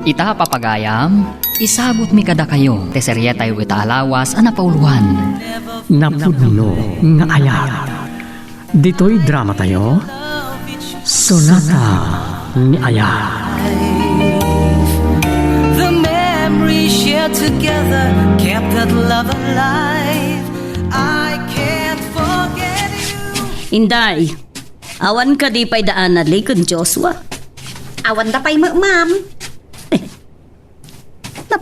Ita papagayam, isabot mi kada kayo, teserya tayo wita alawas anapauluhan. Napudno nga ayat. Dito'y drama tayo. Sonata ni Ayat. The memories shared together kept that love alive. I can't forget you. Inday, awan ka di pa'y daan na likon Joshua. Awan da pa'y ma'am.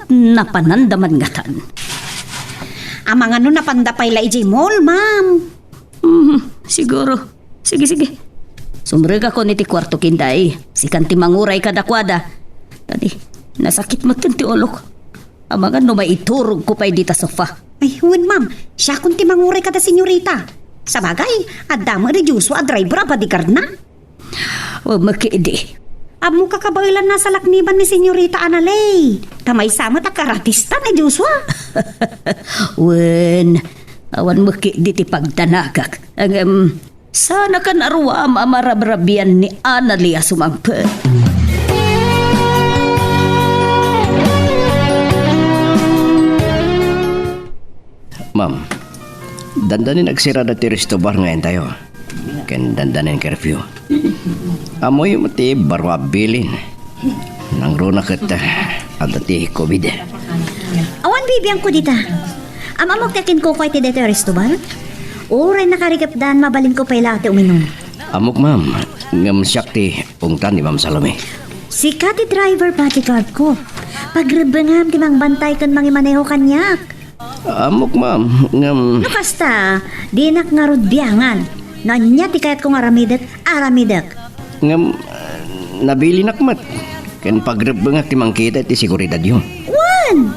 Napanandaman nga tan. Amang ano napandapay la ijay mall, ma'am. Siguro. Sige. Sumreg ako niti kwarto kinday. Si kanti manguray kadakwada. Tadi, nasakit mo ti olok. Amangan no may iturog ko pa'y dita sofa. Ay, huwag ma'am. Siya kung timanguray kada senyorita. Sa bagay, adama rin Joshua driver abadikar na. O makiidi. Amo kakabailan na sa lakniban ni senyorita Analay. Kamay sama ta karatista ni Joshua. Wen, awan makiidi ti pagtanagak. Sana kan arwa amarabrabian ni Analia sumangpe. Ma'am, dandanin nagsira na ti resto bar ngayon tayo. Ken dandanin curfew. Amoy mo ti barwa bilin. Nang runa kita at ti COVID. Awan bibiyang ko dita. Amok tekin ko koy ti dito restobar. Uray nakarigapdan mabalin ko pa'y lahat uminom. Amok ma'am, ngam siyak ti ungtan ni Ma'am Salome. Si Kati driver bodyguard ko. Pagrebengam ti mang bantay kan mangimaneho kanyak. Amok ma'am, ngam... No kasta, dinak nga rudbiangan. Nanya ti kayat kong aramidak. Ngam... nabili nakmat. Ken pagrebengak ti mangkita ti seguridad yun. Wan!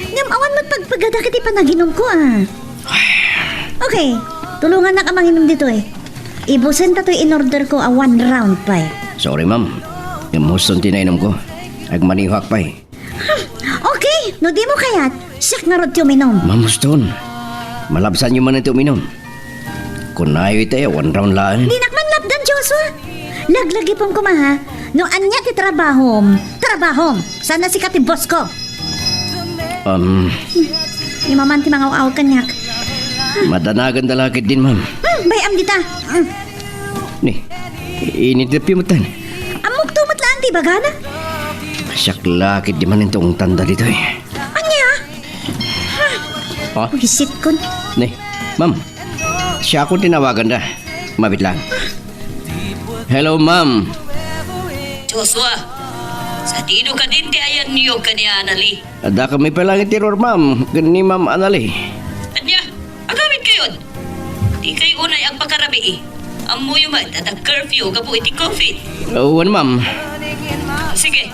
Ngam awan magpagpagada kiti panaginom ko ah. Okay, tulungan na ka manginom dito eh. Ibusen ta to'y in-order ko a 1 round pa eh. Sorry ma'am, ngam huston tinainom ko. Agmanihak pa eh. Okay, no di mo kayat. Siyak nga rod ti uminom. Ma'am huston, malabsan nyo man ito uminom. Kung nayo ito 1 round lang. Dinak man lapdan, Joshua. Laglagi pong kumaha. No anya ti trabahom. Sana si Kati boss ko. Imaman ti mga aw kanyak. Madanagan dalakit din ma'am. Bayam dita. Ni, inidipyo mo tan. Amok tumat lang ti bagana. Siyak lakit di man itong tanda dito eh. Anya? Oh, Wisit kon. ni, ma'am. Siya akong tinawagan na. Mabit lang. Hello ma'am. Joshua, sa tino ka din ti ayan niyo ka ni Anali. Ada kami palang teror ma'am. Ni Ma'am Anali. Anya, agamit kayo. Di kayo unay ang pagkarabi eh. Ang muyo man at ang curfew kapo iti coffee. Uwan ma'am. Sige,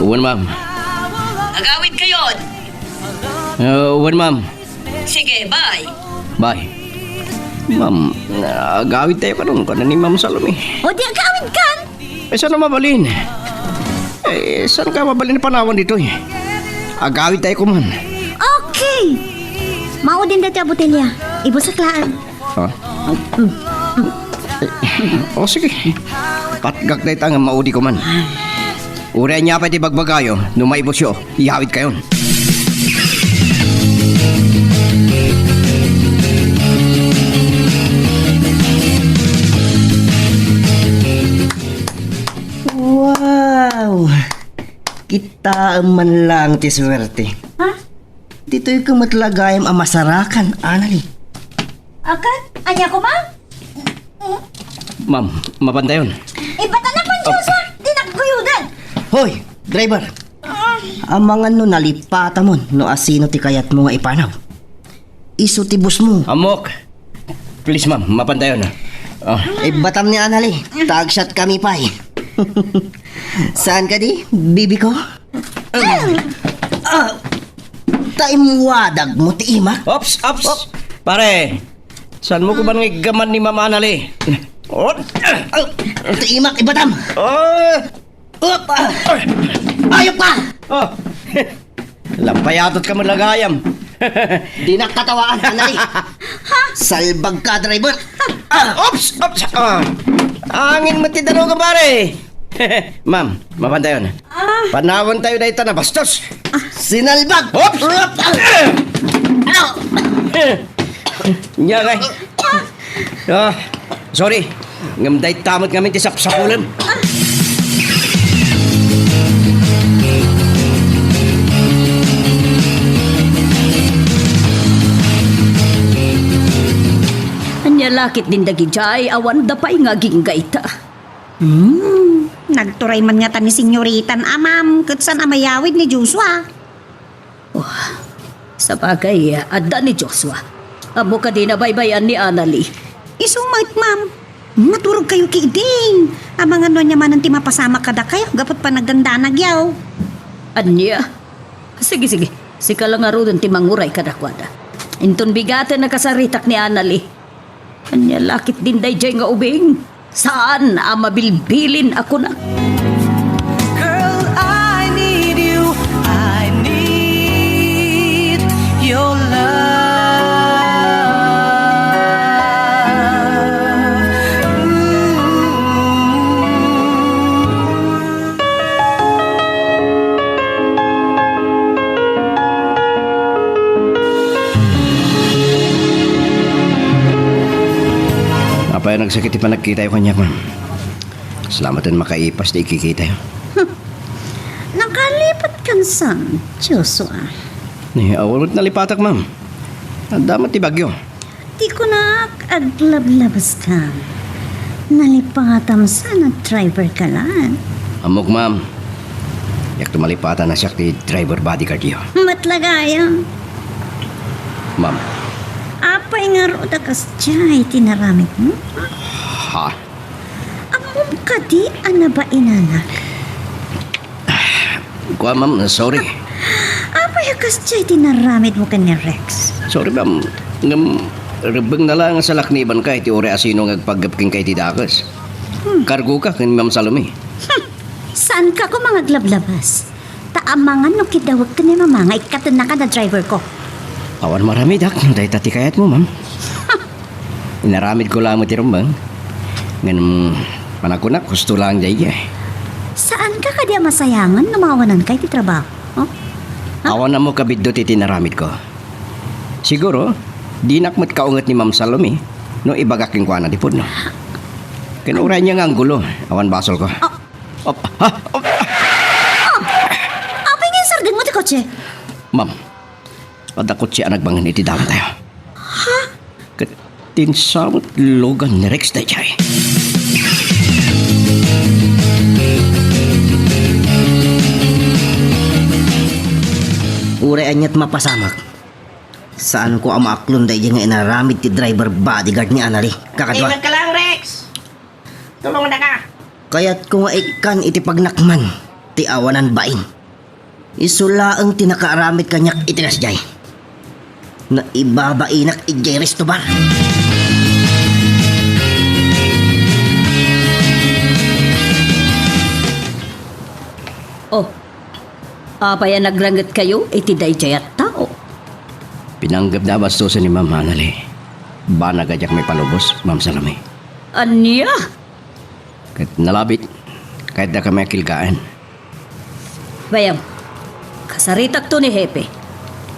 Uwan ma'am. agawid kayo. Uwan ma'am. Sige, bye. Bye. Ma'am, agawid tayo kanong ka na ni Ma'am Salome. O di agawin kan. Saan na mabalin? Saan ka mabalin na panawan dito eh? Agawid tayo kuman. Okay. Mao din dati a botelya. Ibusaklaan. Ha? O sige. Patgak na itang maudi kuman. Uray niya pa iti bagbagayo. Nung maibos yo, ihawid kayon. Wow! Kita man lang ti swerte. Ha? Dito'y kumatlagayam ang masarakan, Anali. Akan? Anya ko ma? Ma'am, mapantayon. Ibata na pa, Joshua. Di nakguyudan. Hoy, driver! Ang mga no nalipata mo no asino ti kayat mo nga ipanaw. Iso ti bus mo. Amok. Please ma'am, mapantayon. Oh. Batam ni Anali. Tagshot kami pa eh. Saan ka di, bibi ko? Taimwadag mo ti imak. Ops! Pare, saan mo ko ba gaman ni Mama Anali? Oh! Ti imak, ibatam. Oh! Ayok pa! Oh! Lampayatot ka malagayam. Di nakatawaan, Anali. Salbag ka, driver. Ops! Angin matidano ka pare. Ma'am, mapantayon. Panawon tayo dahil na bastos. Sinalbag! Oops! Nya kay. Sorry. Ngamday tamot kami ti sapsakulan. Anya lakit din dagi jay awan da pa'y nga ginggayta. Nagturay man nga ta ni Senyoritan, amam, katsan amayawid ni Joshua. Sa bagay, adda ni Joshua. Amo ka din nabaybayan ni Annalie. Isumait, ma'am. Naturog kayo kiiding. Amang ano niya man ang timapasama kada kayo, gapot pa naganda nagyaw. Anya? Sige. Sika lang nga ron timanguray kadakwada. Inton bigatan na kasaritak ni Annalie. Anya lakit din day jay nga ubing. Saan mabilbilin ako na? Girl, I need you. I need your love. Apa yung nagsakit pa nagkita yung kanya, ma'am? Salamat ang makaipas na ikikita yun. Nakalipat kan san, Joshua. Awalot na lipatak, ma'am. Ang damat ti bagyo. Di ko na aglablabas ka. Nalipatam sana driver ka lang. Amok, ma'am. Yak tumalipatan na siya ti driver bodyguard yun. Matlagayang. Ma'am. Apay nga ro da kas jay tinaramit mo. Ha? Amom ka di ana ba inanak? Kuha, ma'am. Sorry. Apay kas jay tinaramit mo ka ni Rex. Sorry, ma'am. Rebeng na lang sa lakniban ka iti ore asino ngagpaggapking kay ti dakas. Kargo ka kan Ma'am Salome. Saan ka ko mga glablabas? Taamangan no kidawag ka ni mama nga ikatan na ka na driver ko. Awan marami dak, no dahil tati kayat mo, ma'am. Inaramid ko lang mo ti rumbang. Ngayon, panakunak, gusto lang dahil Saan ka kadya masayangan na mawanan kay ti trabaho? Oh? Awan na mo kabiddo ti tinaramid ko. Siguro, di nakmat kaungat ni Ma'am Salome, no ibagaking kwa na di po, no? Kinuray niya nga ang gulo. Awan basol ko. Apay nga yung sardin mo ti kotse? Ma'am, padakot siya nagbangan iti daman tayo. Ha? Katinsamot logan ni Rex na jay. Ure anyat mapasamak. Saan ko ang maaklon dahil nga inaramid ti driver bodyguard ni Annalie. Kakadwa. Ingat ka lang, Rex! Tulungan na ka! Kaya't kung ikan iti pagnakman, ti awanan bain. Isulaang tinakaaramid kanyak itigas jay. Na ibabainak ijay restobar. Oh, apay nagrangat kayo, iti day jay at tao. Pinanggap na bastusan ni Ma'am Annalie. Ba nagajak may palubos, Ma'am Salome. Anya? Kahit nalabit, kahit na kami kilgaan. Bayam, kasaritak to ni Hepe.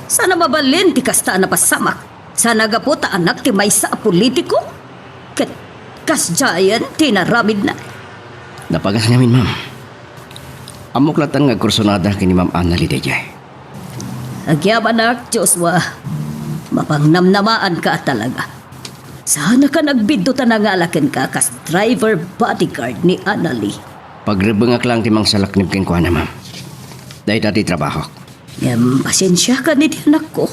Sana mabalin ti kasta na pasamak. Sana gaputa anak ti may sa politiko. Kat kasjayan tinaramid na. Napagas namin, Ma'am. Amok latang nagkursunada kini Ma'am Annalie dejay. Agyam anak, Joshua. Mapangnamnamaan ka talaga. Sana ka nagbiddo tanangalakin ka kas driver bodyguard ni Annalie. Pagrebengak lang timang salaknib ken kuha na, Ma'am. Dahil dati trabaho. Pasensya ka ni anak ko.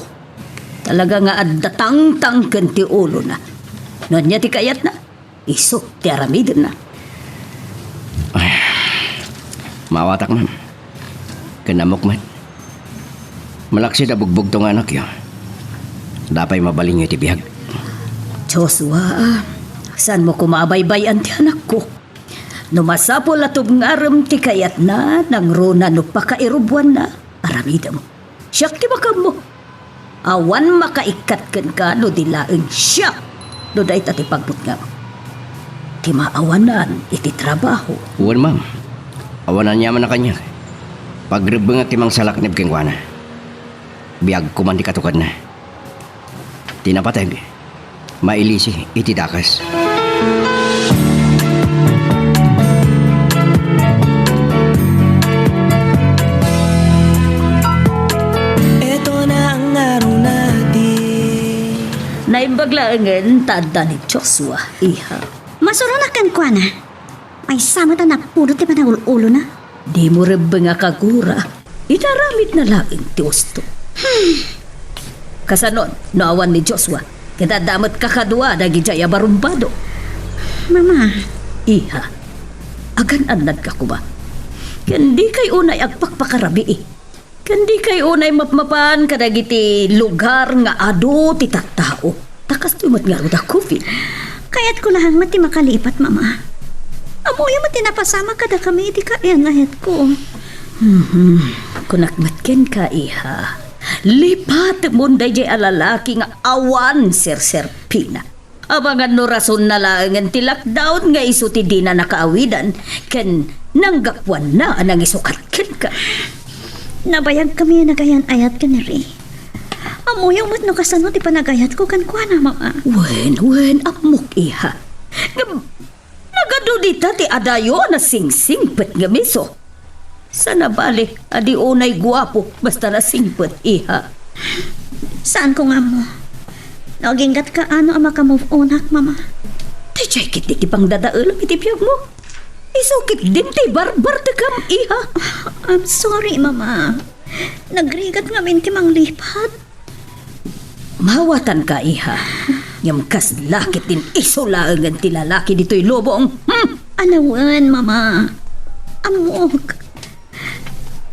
Talaga nga addatang-tang ti ulo na. Nonya ti kayat na. Isok ti aramidin na. Mawatak, Ma'am. Kanamok man. Malaksi na bugbog tong anak yun. Dapay mabaling yung tibihag. Joshua, saan mo kumabaybayan ti anak ko? Numasapol atog ngaram ti kayat na nang rona no pakairubuan na. Aramida mo. Siyak ti makam mo. Awan makaikat ka no dilaeng siya. No dahi tati pagbut nga. Ti maawanan iti trabaho. Uwan, Ma'am. Awanan niya man na kanya. Pagribang at timang salaknib keng wana. Biyag kuman di katukad na. Tinapatag. Mailisi iti dakas. Ito na ang araw natin. Naimbaglaangan tada ni Joshua, iha. Masurunakan ko na. May sama ta na puro ti panagul-ulo na. Di mo rin nga kagura. Inaramid na lang ti usto. Kasanon, naawan ni Joshua. Kita damat kakadwa na gijaya barumbado. Mama, Iha, agan-anad ka ko ba? Kandi kay unay agpakpakarabi eh. Kandi kay unay mapmapan kadagiti lugar nga ado ti tattao. Takas tumat nga ruda COVID. kaya't ko lahang mati makalipat, mama. Amoy mo tinapasama kada kami iti kayan ahet ko. Kunakmatken ka, iha. Lipat mo day alalaki nga awan, Sir Pina. Abangan no rason na lang ang tilakdown nga iso ti di na nakaawidan, ken nanggakwan na anang isukatken ka. Nabayag kami nagayan ayat ka ni Ray. Amoy mo no kasano ti panagayat ko kan kuha na, mama. Wen, amok, iha. Nagado dita ti adayo na sing-singpet nga miso. Sana bali, adi unay guwapo, basta na singpet, iha. Saan ko nga mo? Naginggat ka ano ang makamove on hak, mama. Ti kit di pang dadaulam iti piyag mo. Isukit din ti barbar ti kam, iha. I'm sorry, mama. Nagrigat nga min ti mang lipat. Mawatan ka, iha. Ngam kas lakit din isulaangan ti lalaki dito'y lobong. Alawan, mama. Amok.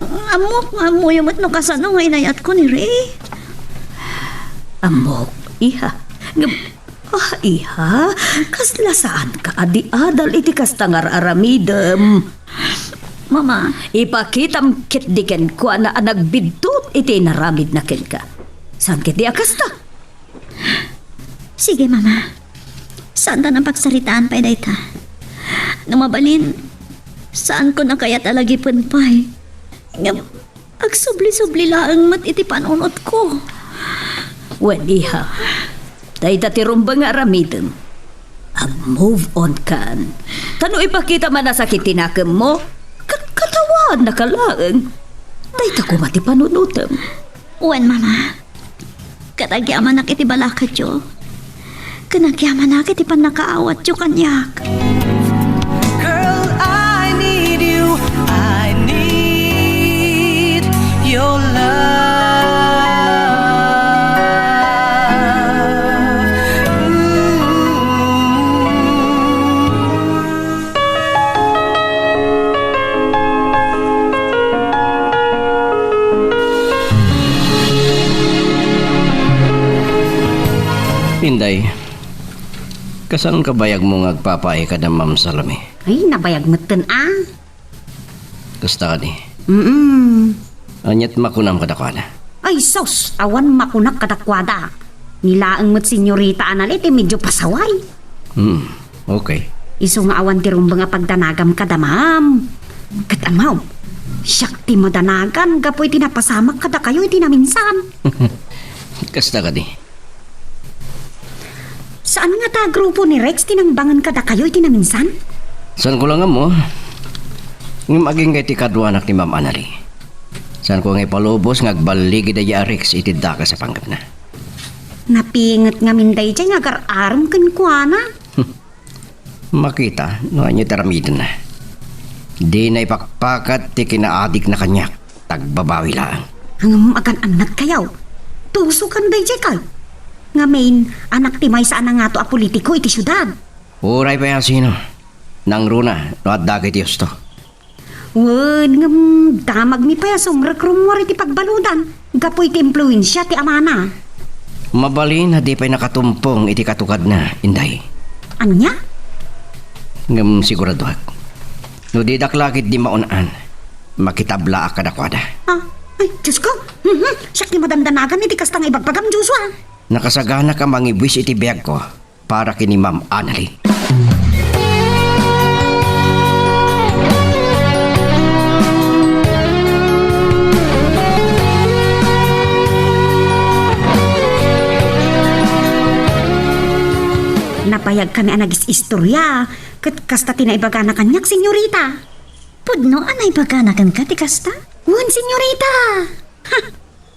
Amok, amoy mo't no kasano nga inayat ko ni Ray. Amok, iha. Ngam, iha, kasla saan ka adi adal iti kastangar aramidem. Mama, Ipakitam kit diken ko na nagbidtot iti naramid na ken ka. Saan kit di akasta? sige, mama. Saan ta ng pagsaritaan pa ta? Nang mabalin, saan ko na kaya talagi punpay? Ngam, agsubli-subli laang mat iti panunot ko. Wen, iha. Day dati rumba nga aramidem. Move on kan. Tano ipakita man nasakit tinakam mo? Katawan na kalaang. Day ta kumati panunutem. Uwan, mama. Katagyaman na kiti balakat yo. Kanagyaman na kiti panakaawat yo kanyak. Girl, I need you. I need your love. Inday, kasan kabayag mo ngagpapaay ka na Ma'am Salome? Ay, nabayag matan Kasta ka ni. Anyat makunam ka na. Ay, sos, awan makunak kadakwada. Nilaang mat senyorita analit, medyo pasaway. Okay. Iso nga awan ti rumba nga pagdanagam kada, ma'am. Katamaw, siyak ti madanagan, gapoy tinapasamak kada kayo, iti naminsan. Kasta ka ni. Saan nga ta grupo ni Rex tinangbangan kada kayo, iti naminsan? Saan ko lang mo? Ng maging kay tikadwa anak ni Ma'am Anali. Saan ko ngay palubos ngagbaligi da Rex itida ka sa panggap na. Napingat nga minday dyan nga gar-aram kan kuana. Makita, no anyo taramidan na. Di na ipakpakat ti kinaadik na kanyak. Tagbabawi lang. Hanggang agan-anak kayaw. Tusukan day dyan kay. Nga main, anak ti may saan nga to a politiko iti syudad. Uray pa yan sino. Nang runa, no at dagit yos to. Wen, nga damag mi pa yasong rekrumwar iti pagbaludan. Gapoy ti impluensya ti amana. Mabalin na di pa'y nakatumpong iti katukad na, Inday. Anya? Ngam siguraduhat. No di daklakit di maunaan, makitabla ka dakwada. Ay, Diyos ko. Siyak ti madamdanagan iti kastang ibagbagam, Joshua. Nakasagana ka mangibwis iti biyag ko para kini Ma'am Anali. bayag kami anagis istorya. Kat kasta tinaibaga na kanyak, senyorita. Pudno anay baganagan ka, ti kasta? Wan, senyorita. Ha!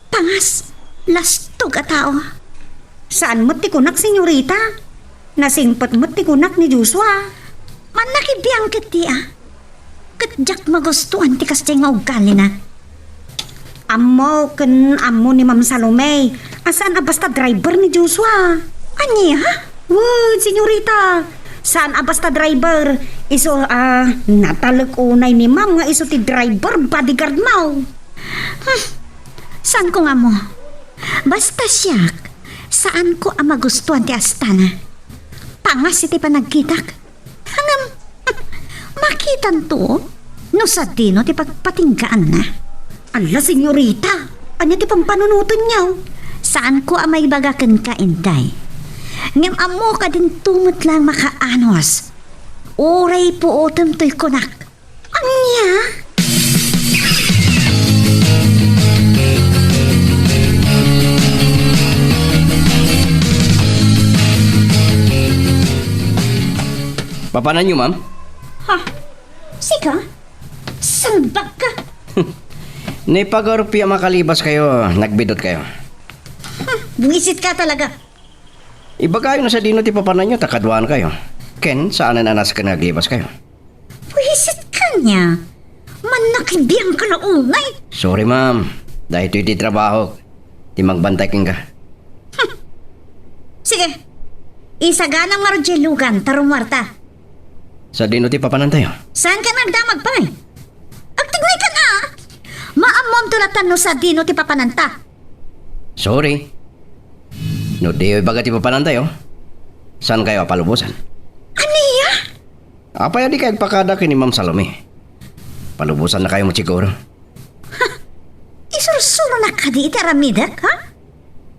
Pangas! Lastog a tao. Saan mo't tikunak, senyorita? Nasingpat mo't tikunak ni Joshua. Man nakibiyang kat di Kadyak magustuhan ti kasta nga ugali na. Amo ni Ma'am Salome. Asaan basta driver ni Joshua? Ani ha? Wan, senyorita. Saan basta driver? Iso, natalag unay ni Ma'am nga iso ti driver, bodyguard mo. Saan ko nga mo? Basta siyak, saan ko ang magustuhan ti Astana? Pangas iti panagkitak. Hangam, makitan to, no sa dino ti pagpatinggaan na. Ala, senyorita. Anya ti pampanunutan niyaw? Saan ko ang may bagakan ka, Inday? Ngam amo ka din tumot lang makaanos. Oray po otem to'y kunak. Anya? Papanan niyo, ma'am? Ha? Sika? Salbag ka? Naipag-orpya makalibas kayo, nagbidot kayo. Buisit ka talaga. Iba kayo na sa dino ti papanan niyo, takadwaan kayo. Ken, saan na nanas ka naglibas kayo? Buisit ka niya. Man nakibiyang ka na ungay. Sorry, ma'am. Dahil ito'y di trabaho. Di magbantay king ka. Sige. Isaganang marjelugan, tarumarta. Sa dino ti papanan tayo? Saan ka nagdamag pa eh? Agtignay ka na! Maamom tulatan no sa dino ti papananta. Sorry. No di baga ti papanan tayo. Saan kayo palubusan? Aniya? Apaya di kayo pakada kay ni Ma'am Salome. Palubusan na kayo mo siguro. Isursuro na ka di itaramidak, ha?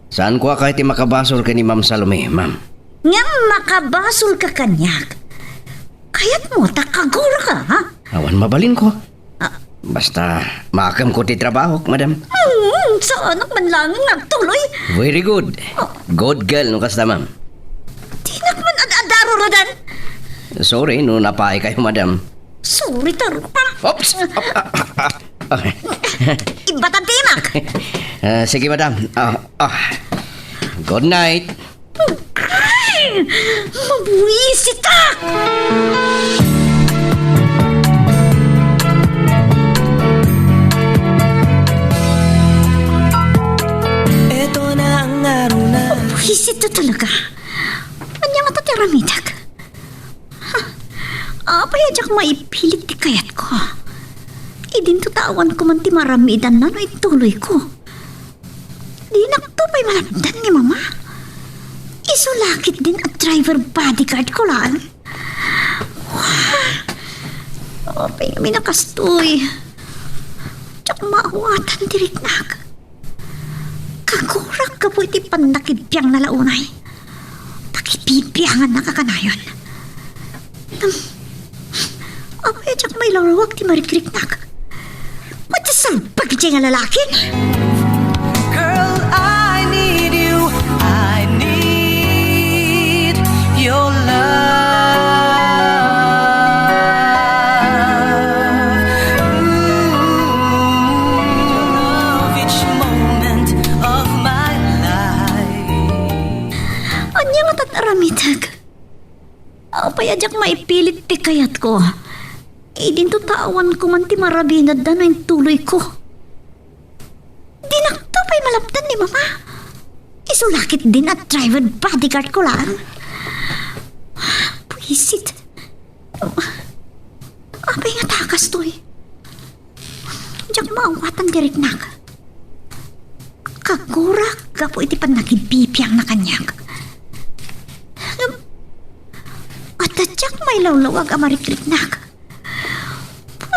Saan ko kahit ti makabasol kay ni Ma'am Salome, ma'am? Nga makabasol ka kanyak. Kaya't mo, takagura ka, ha? Awan mabalin ko. Basta, makam ko ti trabaho, madam. Saan man lang nagtuloy? Very good. Good girl, no kasta, ma'am. Tinak man adaro rodan. Sorry, no napaay kayo, madam. Sorry, tarupa. Oops! Okay. Iba ta timak. Sige, madam. Good night. Ay! Mabuisit ka! Ito na ang araw na Mabuisit to talaga. Anya nga tatiramidag. Apayadyak maipilit ti kayat ko. Idin tutawan ko man ti maramidan na no ituloy ko. Di naktupay malapdan ni mama. Isulakit din at driver bodyguard ko lang. Apay kami nakastoy. Tsak maawatan diriknag. Kagurak ka po iti panakibiyang na launay. Takibibiyangan na kakanayon. Apay tsak may larawag ti marikriknag. Matisalpag siya nga lalakin. Girl, I need you. I need your love. Each moment of my life. Anya nga tataramidag. Apayadyak maipilit ti kayat ko. Idin tutawan ko man ti marabinad na no yung tuloy ko. Di naktupay malapdan ni mama. Isulakit din at driver bodyguard ko lang. Puisit. Apay nga takas to eh. Diyak maawatan direk na ka. Kagurak ka po iti pan nakibibiyang na kanyang. At dadyak may lawlawag amarikrik na ka.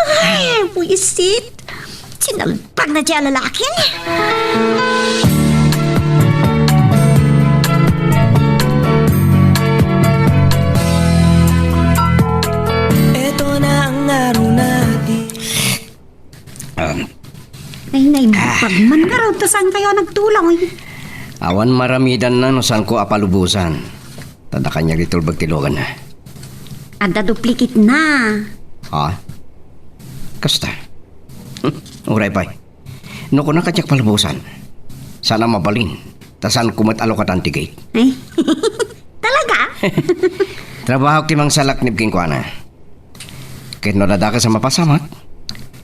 Ay, puisit. Sinalpag na siya lalaki. Ito na ang araw natin. Nay, pagman ka raw, tas saan kayo nagtulang eh? Awan maramidan na no saan ko apalubusan. Tada kanya gitulbag tilugan na. Ada duplicate na. Ha? Kasta? Uray pa. No ko nakatyak palabusan. Sana mabalin. Tasan kumat alokatan tigay. Ay, talaga? Trabaho kimang salaknib king kuana. Kahit nadada ka sa mapasamak,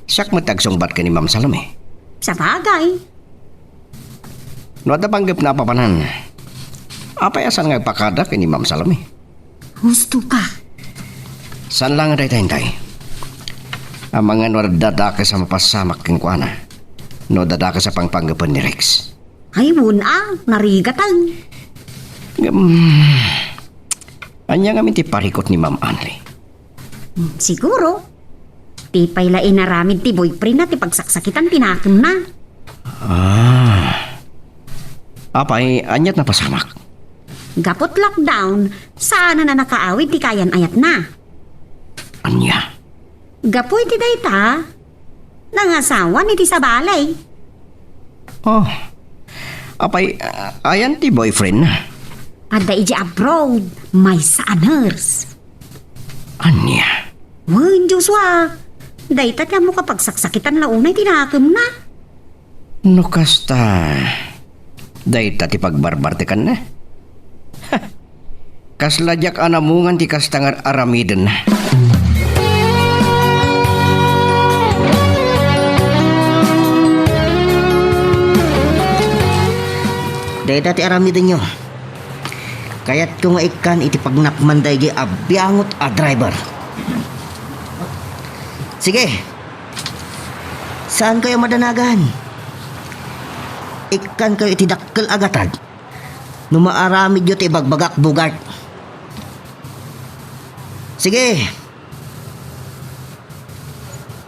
siyak matagsong bat ka ni Ma'am Salome. Sa bagay. No ada panggap na papanan. Apa yasan nga pakada ka ni Ma'am Salome? Gusto ka. San lang day tayintay? Ang mga nadada ka sa mapasamak king kuana. No dada ka sa pangpanggapan ni Rex. Ay, wuna. Narigatan. Anya nga minti parikot ni Ma'am Anli. Siguro. Ti payla inaramid ti boyfriend na ti pagsaksakitan tinakim na. Apay, anyat na pasamak. Gapot lockdown, sana na nakaawid ti kayan ayat na. Anya? Gapoy ti dayta. Nangasawa ni ti sa balay. Oh. Apay, ayan ti boyfriend na. Ada iji abroad, may saaners. Anya? Wen, Joshua. Dayta tiyan mo kapag saksakitan launay tinakim na. No kasta. Dayta ti pagbarbarte kan na. Kasladyak anamungan ti kastangar aramiden na. Dahil dati aramidin nyo. Kaya't ko nga ikan iti pagnakman dahi abyangot a driver. Sige. Saan kayo madanagan? Ikan kayo iti dakkel agatad. Numaaramid nyo ti bagbagak bugart. Sige.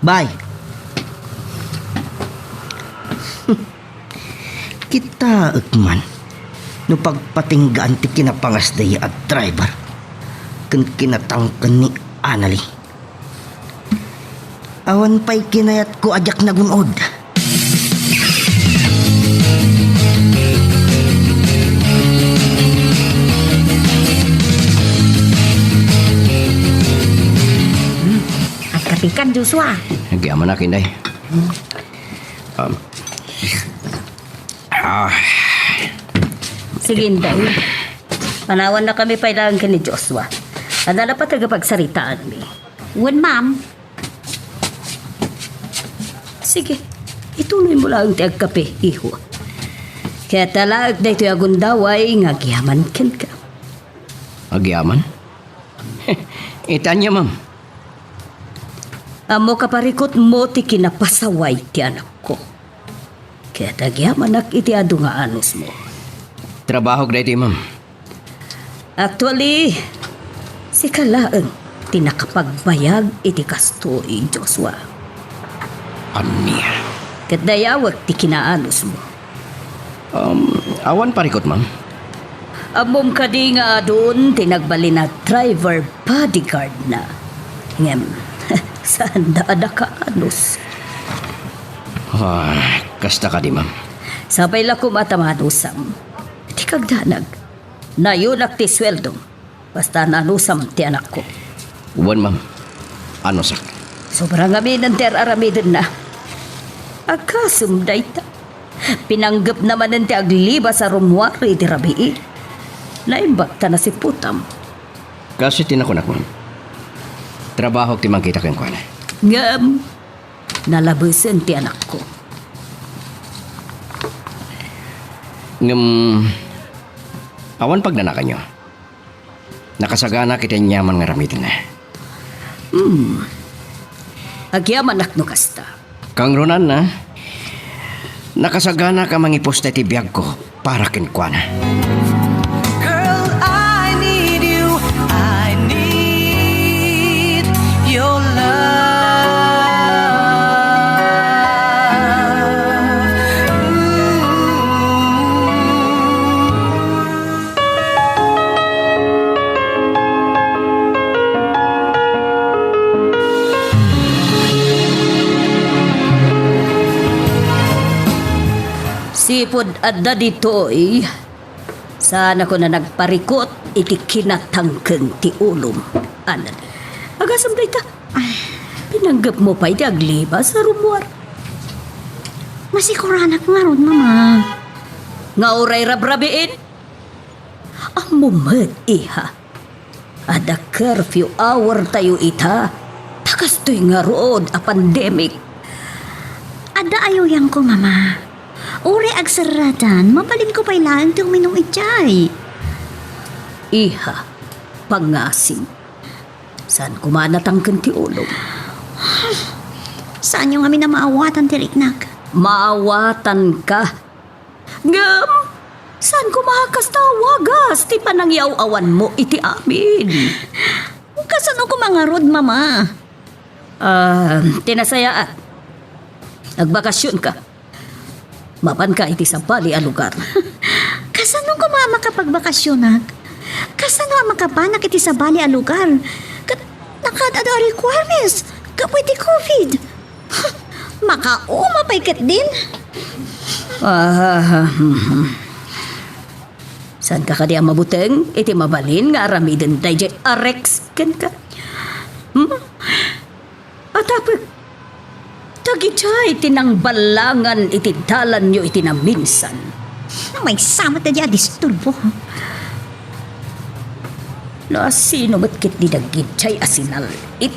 Bye. Kita man. No pagpatinggaan ti kinapangas dahi at driver. Kan kinatangkan ni Anali. Awan pa'y kinayat ko ajak nagunod. At kapikan, Joshua. Nagyaman na kinday. Sige, Inday. Panawan na kami pailangan ka ni Joshua. Ada na pa tagapagsaritaan mi. Wen, ma'am. Sige, ituloy mo lang ti agkape, iho. Kaya talag na ito'y agundaway nga giyaman ken ka. Agyaman? Itanya, ma'am. Amo kaparikot mo ti kinapasaway ti anak ko. Kaya tagyaman ak iti adu nga anos mo. Trabaho grade, ma'am. Actually, si Kalaang tinakapagbayag iti kastoy, Joshua. Anya? Kat dayawag ti kinaanos mo. Awan parikot, ma'am. Amom ka di nga doon tinagbali na driver bodyguard na. Ngem, saan daada ka anos? Kasta ka di, ma'am. Sabay la kumatamanusam. Di kagdanag. Nayunak ti sweldo. Basta nanusam ti anak ko. Uwan, ma'am. Ano sak? Sobrang amin ng ter-aramidin na. Agkasum dayta. Pinanggap naman ng ti agliba sa rumwari ti rabii. Naimbakta na si Putam. Kasi tinakunak, ma'am. Trabaho ti mangkita kayong kuwana. Ngam, nalabusin ti anak ko. Awan pagnanakan nyo. Nakasagana kita nyaman nga ramitin na. Agyaman akno kasta. Kang Ronan na, nakasagana ka mangipos na tibiyag ko para kinkwana. Girl, I need you. I need your love. Sipod adda ditoy Sana ko na nagparikot iti kinatangkeng ti ulom. Anan, agasam day ta. Pinanggap mo pa iti agliba sa rumuar. Masikuranak nga ron, mama. Nga oray rabrabiin. Ang mumet, iha. Ada curfew hour tayo ita. Takastoy nga rood a pandemic. Ada ayaw yang ko, mama. Uri agsaratan, mabalin ko pa ilaan ti uminom itjay. Iha, pangasing. Saan kumanatangkan ti ulong? Saan yung amin na maawatan ti Riknak? Maawatan ka. Ngam, saan kumakas tawagas? Ti panangyaw-awan mo iti amin. Kasano ko mga rod, mama? Tinasayaan. Nagbakasyon ka. Mapan ka iti sa bali a lugar. Kasano ko mama kapag bakasyonak? Kasano makapanak iti sa bali a lugar? Nakadada requirements. Kapoy ti COVID. Makauma pa ikat din. Saan ka kadi ang mabuteng? Iti mabalin nga aramiden tayo arex ken ka. Atapag, tagitay tinang balangan iti dalan nyo iti naminsan. May samat na diya disturbo. Na sino matkit ni nagitay asinal it?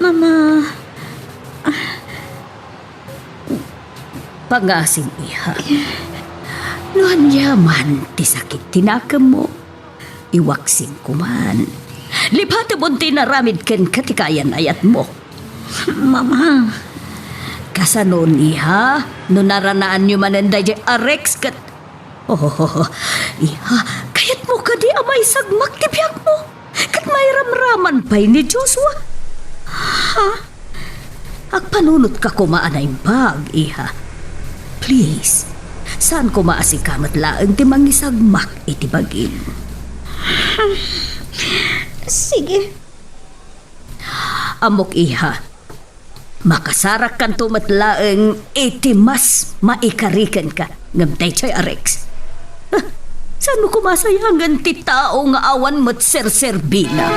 Mama, Pangasing iha. Noan yaman, ti sakit tinakam mo. Iwaksin kuman. Lipati mo tinaramid ken katikayan ayat mo. mama, Kasanon iha, no naranaan nyo mananday di arex kat... Iha, kayat mo ka di amay sagmak ti biyak mo. Kat may ramraman pa'y ni Joshua. Agpanunot ka kumaanay bag, iha. Please, saan ko maasikamat laang ti mangisagmak iti bagin? sige. Amok iha, makasarak kan tumatlaang iti mas maikarikan ka ngam tay chay arex. Saan mo kumasayangan ti tao nga awan mo't serserbina?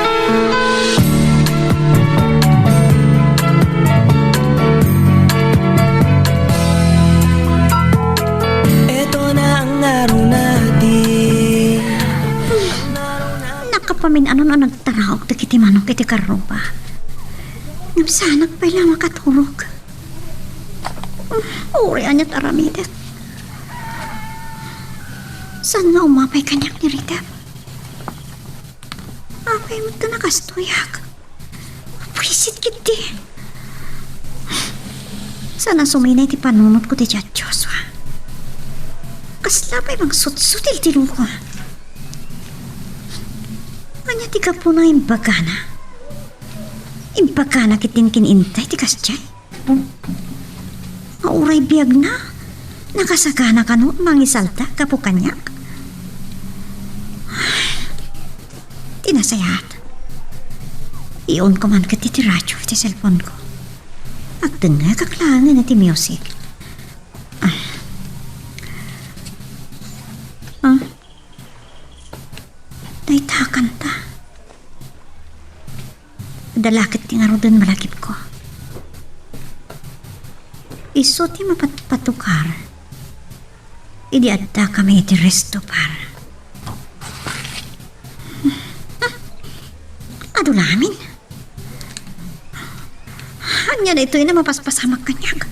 Eto na ang araw natin. Nakapamin ano na nagtarawag ta kiti manok kiti karupa. Ngam sanak pa lang makaturog. Uri anyat aramidet. Saan nga umapay kanyak ni Rita? Apay mo ito nakastoyak. Pwisit kiti. Sana suminay ti panunot ko ti Diyat Joshua. Kasla pa'y magsutsutil ti ko. Anya ti kapo na imbagana. Imbagana kitin kinintay ti kasjay. Mauray biyag na. Nakasagana ka no, mangisalta kapo kanyak. Tinasayat. Iyon ko man kati ti radyo ti cellphone ko. Agdan nga kaklangan na ti music. Naitakan ta. Dalakit ti nga rodon malagip ko. Iso ti mapatpatukar. Idi adda kami iti resto para. Adulamin. Hanya na ito na mapaspasamak kanyag.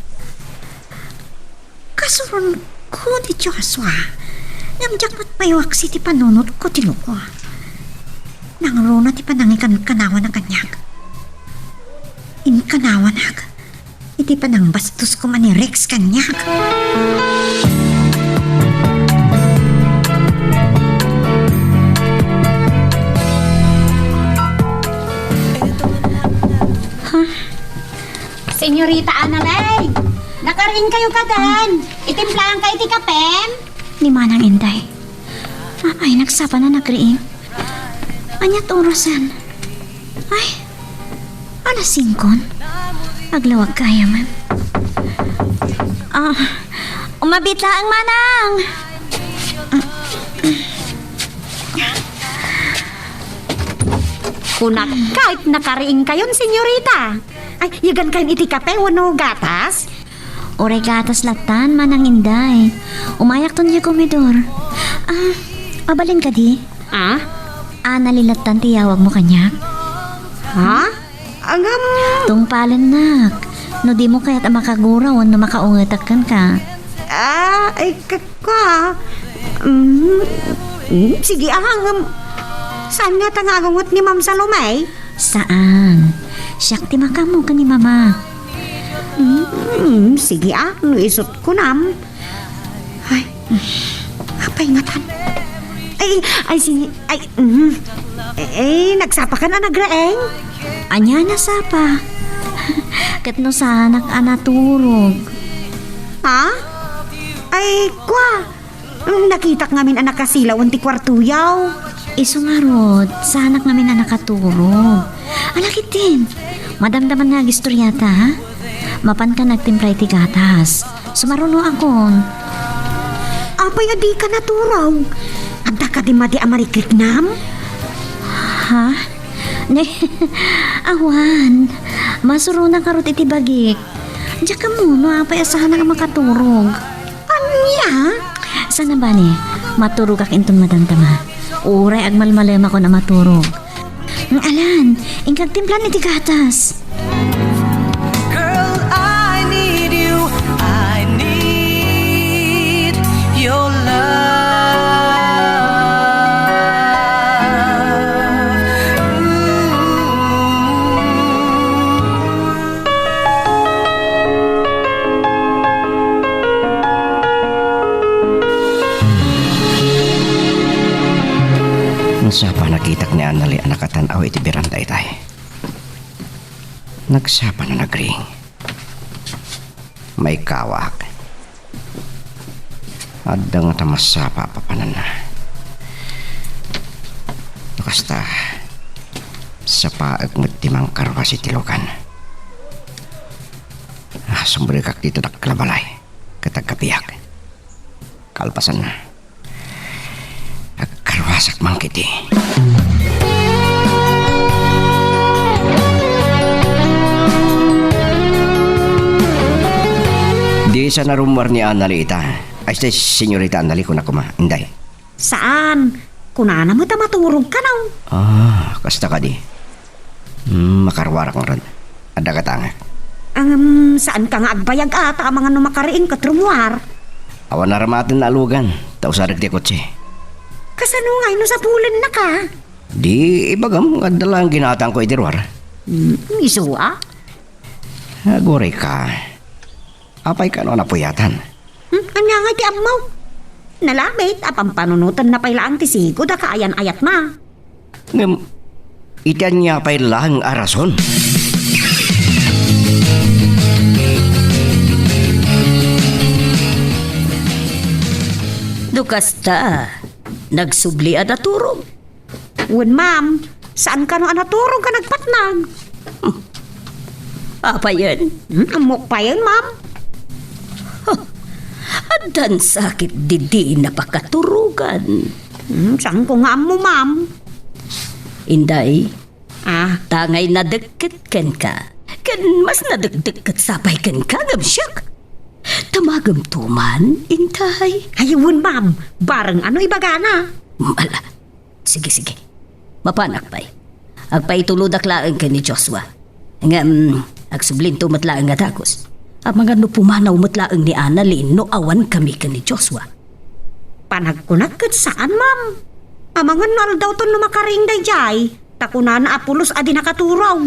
Kasuron ko ni Joshua. Namjak mo't paywak si ti panunot ko tinuko. Nangruna ti panangikan kanawan ng kanyag. Inkanawan hag. Iti panang bastos ko man ni Rex kanyag. Senyorita Analay, nakaring kayo kadan. Itimplahan kayo ti kapem. Ni Manang Inday. Ay, nagsapa na nagriing. Anyat orasan. Ay, alas 5. Aglawag kaya man. Umabit lang, Manang. Kunak, kahit nakariing kayon, senyorita. Ay, yagan kayo iti kape, wano gatas? Oray gatas latan, manang inday. Umayak ton yung komedor. Mabalin ka di? Ah? Nalilatan tiyawag mo kanyak? Ha? Angam... Tungpalan nak. No di mo kaya't makaguraw no makaungatakan ka. Ay, kakwa. Sige, saan nga tangagungot ni Ma'am Salome? Saan? Siyak ti makamo ka ni mama. Sige isot ko nam. Ay, apay ngatan. Nagsapa ka na nagraeng? Anya na sapa. Kat no sanak anaturog. Ha? Ay, kwa. Nakita ngamin anak kasilaw ti kwartuyaw. Isungarod, sanak namin na nakaturog. Alakit din. Madamdaman nga gistoryata, ha? Mapan ka nagtimpray ti gatas. Sumaruno akon. Apay adi ka naturaw. Anda ka di madi amarikrik-nam? Ha? Ne, awan. Masuro na karot iti bagik. Diyan ka muna, apay asahan na makaturog. Anya? Sana ba ni? Maturog kak intong madamdama. Uray agmalmalema ko na maturog. Ang alan, ingkag timplan iti gatas. Girl, I need you. I need your Nagsapa nakitak ni Anali anak katanaw iti beranda itay. Nagsapa na nagring. May kawak. Adda nga tamasapa papanan na. Nakasta sa paag magtimang karwa si Tilokan. Sumbrikak dito nakalabalay. Katagkapiyak. Kalpasan na. Karwasak mang kiti. Di sa narumwar ni Anali ita. Ay sa senyorita Anali ko na kuma. Inday. Saan? Kunana mo maturog ka naw. Kasta ka di. Makarwarak ng rad. Ada katanga. Saan ka nga agbayag ata mga numakariing katrumwar? Awan na ramatin na alugan. Tausarig di kotse. Kasano nga ino sa pulan na ka? Di ibagam nga dalang ginatang ko itirwar. Isuwa? Agoray ka. Apay ka no napuyatan. Anya nga ti amaw? Nalamit, apang panunutan na pailaan ti sigo da kaayan-ayat na. Ngam, itian niya pa'y lang arason. Dukasta, nagsubli at naturog. Wen, ma'am, saan ka no anaturog ka nagpatnag? Apa yan? Amok pa yan, ma'am. Adan sakit didi napakaturugan. Saan ko nga mo, ma'am? Inday, tangay nadagkat ken ka. Ken mas nadagdagat sapay ken ka, gamsyak. Tamagam tuman, intay. Ayun, ma'am. Barang ano ibagana? Ala, sige. Mapanak pa'y. Agpa'y tuludak laang ka ni Joshua. Nga, agsubling tumatlaang nga takos. Ang mga nupumanaw matlaang ni Annalyn no awan kami ka ni Joshua. Panagkunagkat saan, ma'am? Amangan nal daw to numakaring day jay. Takuna na apulos adi nakaturaw.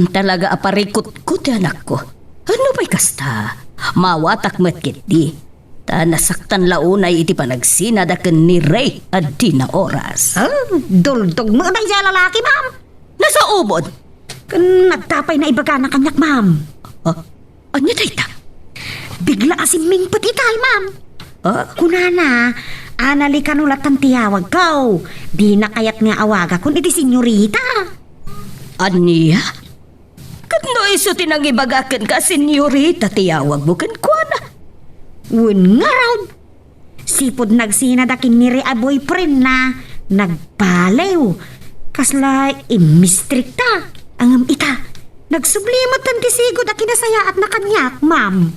Talaga aparikot-kot anak ko. Ano ba'y kasta? Mawatak matkit di. Ta nasaktan launay iti panagsinadakan ni Ray at di na oras. Duldog mo day siya lalaki, ma'am. Nasa ubod? Nagtapay na ibagana kanyak, ma'am. Anya dayta? Bigla asiming patitay, ma'am. Kunana, anali kanulat ang tiyawag ko. Di na kayat nga awaga kun iti senyorita. Anya? Kano iso tinang ibagakan ka, senyorita, tiyawag mo kan kuana? Wun nga raw. Sipod nagsinadakin ni Rea boyfriend na nagpalew. Kasla imistrikta. Ang ita. Nagsublimat ang tisigod a kinasaya at nakanyak, ma'am.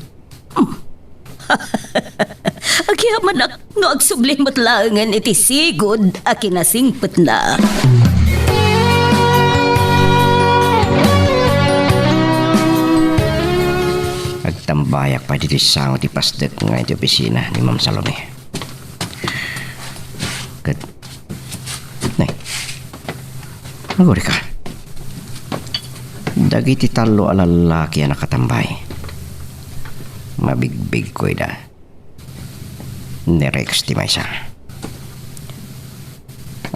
Agyaman ak nga agsublimot laangan iti sigod a kinasingpet na. Agtambayak pa dito sa ti pasdet nga iti opisina ni Ma'am Salome. Kat... Nay, maguri ka. Dagiti talo alalaki ang nakatambay. Mabigbig ko ida. Nirex ti maysa.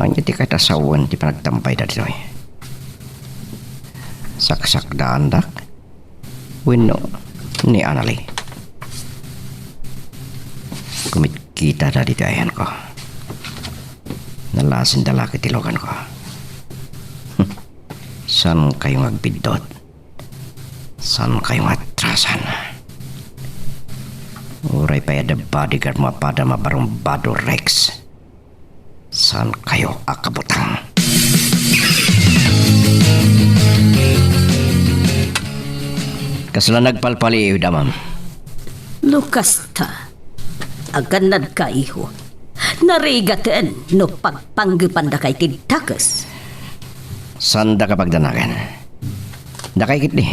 Anya ti katasawan ti panagtampay da dito. Saksak daandak. Wino ni Anali. Kumit kita da dito ayan ko. Nalasin dalaki tilogan ko. San kayong agbidot? San kayong atrasan? Uray pa yada bodyguard mo pada mabarumbado Rex. San kayo akabutang? Kasala nagpalpali da, ma'am. Lukas ta. Aganad ka iho. Narigatan no pagpanggipan da kay tidtakas. Sanda kapag danagan. Dakaykit ni.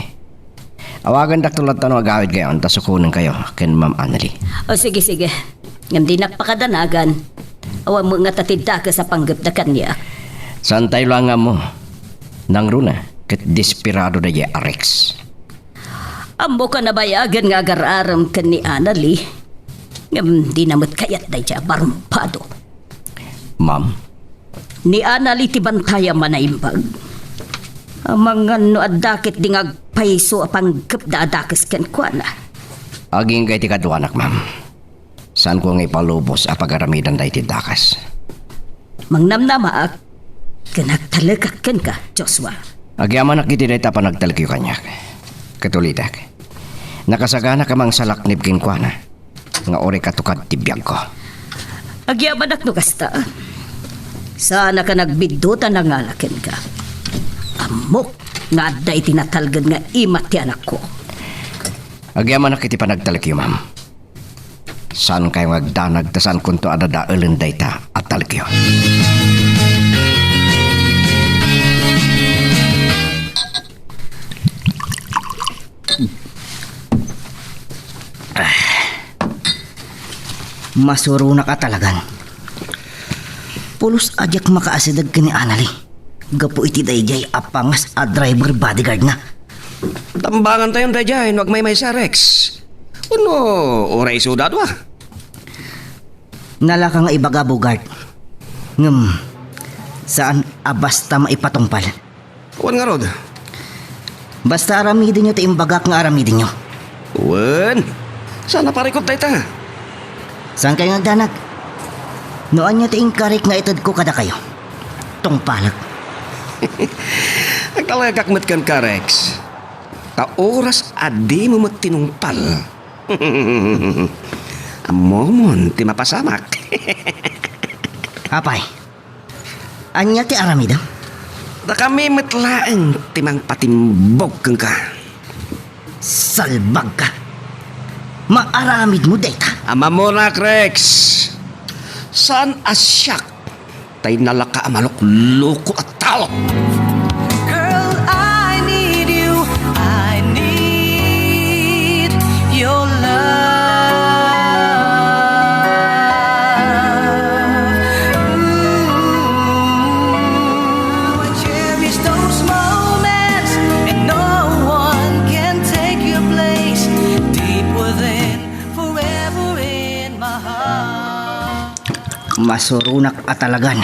Awagan dak tulad tanong agawid kayo ang tasukunan kayo ken Ma'am Annalie. O sige. Ngam di nakpakadanagan. Awan mo nga tatidtakas sa panggap da kanya. Santay lang nga mo. Nang runa, ket desperado da ya Rex. Ambo ka nabayagan nga agararam ken ni Annalie. Ngam di namot kayat da siya barumpado. Ma'am, Ni Annalie ti bantaya manaimbag. Amang no adakit di ngagpaiso apanggap da adakas ken kuana. aging kay ti kaduanak, ma'am. Saan ko nga ipalubos a pagaramidan da iti dakas? Mangnamnamaak, kanagtalagak ken ka, Joshua. Agyaman nakiti da pa nagtalkiyo kanyak. Katulitak. Nakasagana ka mang salaknib kin kuana. Nga ori katukad ti biyag ko. Agyabanak no kasta. Sana ka nagbidutan na ngalaken ka. Amok nga day tinatalgad nga imat ti anak ko. Agyaman nakiti pa nagtalkiyo, ma'am. Saan kayo magdanag tasan kunto adadaelan da ita at talkiyo? Masuro na ka talagan. Pulos ajak makaasidag ka ni Annalie. Gapo iti dayjay apangas a driver bodyguard na. Tambangan tayong dayjay, wag may sa Rex. Uno, oray sudad wa. Nala ka nga ibaga bugard. Saan basta maipatungpal? Wan nga rod. Basta aramidin nyo ti imbagak nga aramidin nyo. Wan, sana parikot tayo ta. Saan kayo nagdanag? Noan nyo ti ingkarik nga itad ko kada kayo. Tungpalag. Nagtalagak kan ka, Rex. Ta oras adi mo matinungpal. Amomon, ti mapasamak. Apay, anya ti aramida? Da kami matlaang timang patimbog kang ka. Salbag ka. Maaramid mo data. Ama mo na, Rex. Saan asyak? Tay nalaka amalok loko at talo. Girl, I need you. I need your love. Ooh, I cherish those moments, and no one can take your place. Deep within, forever in my heart. Masurunak at talagan.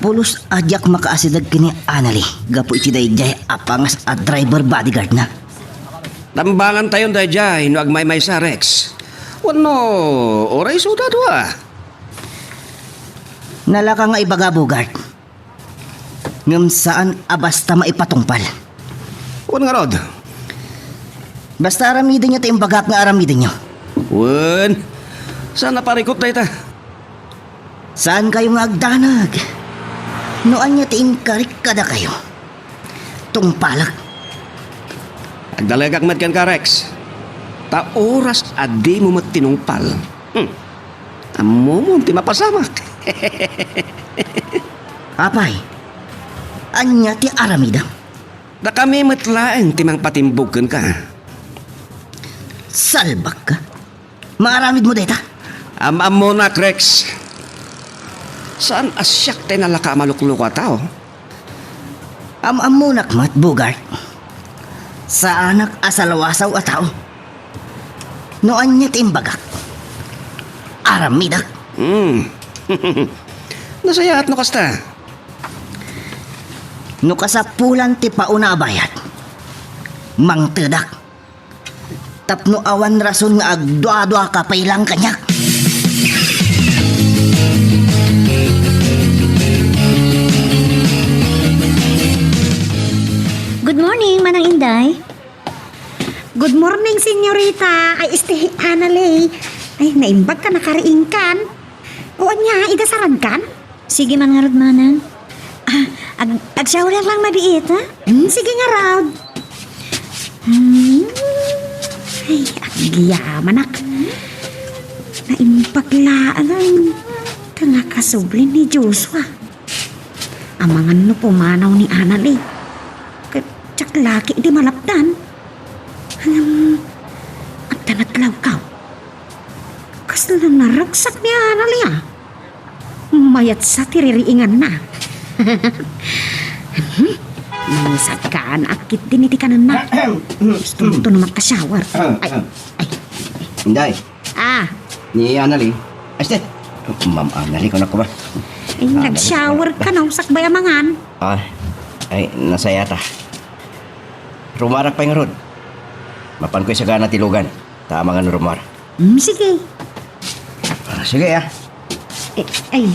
Pulos ajak makaasidag kini Annalie. Gapo iti dayjay apangas at driver bodyguard na. Tambangan tayong dayjay, no agmay sa Rex. Wano, oray sudad wa. Nala ka nga ibaga bugard. Saan basta maipatungpal? Wan nga rod. Basta aramidin nyo ti imbagak nga aramidin nyo. Wan, sana parikot tayo ta. Saan kayo nga agdanag? Noan niya tiingkarik kada kayo. Tungpalag. Agdalagak mat kan ka, Rex. Ta oras adi mo matinungpal. Amo mo ti mapasamak. Apay, anya ti aramida. Da kami matlaeng timang patimbugkan ka. Salbak ka. Maaramid mo data. Am mo na, Rex. Saan asyak tayo nalaka malukluk ka tao? Amamunak mat Bugart. Sa anak asalawasaw at tao. Noan niya tiimbagak. Aramidak. Nasayat no kasta. No kasapulan ti pauna bayat. Mangtedak. Tapno awan rason nga agdwa-dwa ka pailang kanyak. Good morning, Manang Inday. Good morning, senyorita. Ay, Anale. Ay, naimbag ka nakariingkan. O anya, idasaran kan? Sige, Manang Manang. Ag-shower lang mabiit, ha? Sige nga, Raud. Ay, ang giyaman, ak. Naimbag laan ang tanga kasublin ni Joshua. Amangan no pumanaw ni Anale. Tsak laki di malapdan. Ang tanatlaw ka. Kasla naragsak ni Anali ah. Mayat sa tiririingan na. Mangsagkaan akit din iti kanan na. Gusto mo ito na magka-shower. Ay. Inday, Ah, ni Anali. Astet. Ma'am Anali, ko na ko ba? ay nag-shower ka na. Sakbay amangan. Ay, nasayata. Rumarak pa yung rod. Mapan ko'y sagana tilugan. Tama nga no rumar. Sige. Sige Ay,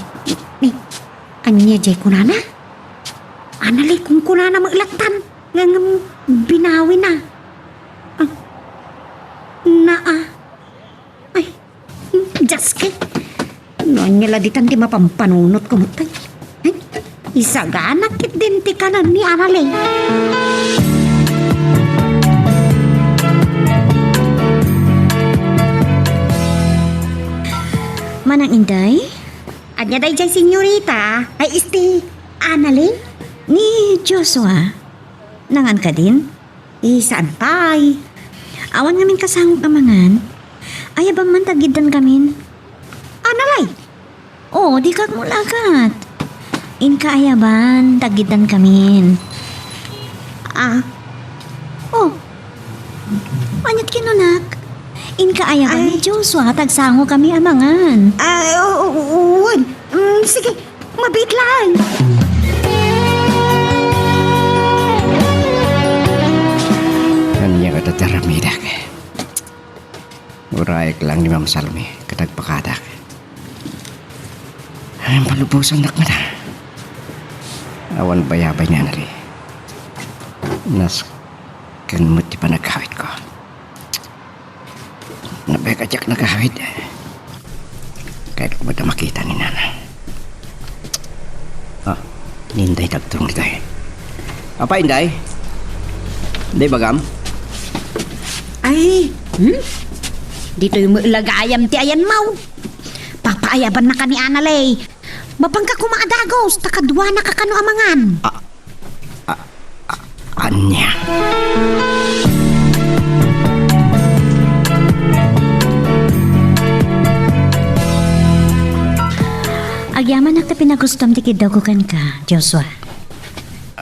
anya jay kunana? Anali kung kunana maglaktan. Nga binawi na. Ay, Jaske. Noon nila ditan di mapampanunot kumutay. Ay, isagana kit din ti kanan ni Anali. Manang Inday? Anya day jay senyorita. Ay, Anali? Ni Joshua? Nangan ka din? Saan tay? Awan ngamin kasangok amangan. Ay, abang man tagidan kamin. Analay? Oo, di kag mulakat. Inka ayaban, tagidan kamin. Oh. Anyat kinunak? Inka ayaban ni Joshua, tagsango kami amangan. Uwan. Sige, mabit lang. Kanya ka tataramidak. Uraik lang ni Ma'am Salmi. Katagpakadak. Ay, palubusan nak na. Awan bayabay niya na rin. Nas kanmut di pa nagkawit ko. Nabay kajak nagkawit. Kahit ko ba na makita ni Nana. Ninday tagturong dito eh. Apa Inday? Inday bagam? Ay, dito yung lagayam ti ayan mau. Papaayaban na ka ni Analay. Mapangka kumaadagos, takadwa na kakano amangan. Anya. Agyaman na ka pinagustom ti kidagukan ka, Joshua.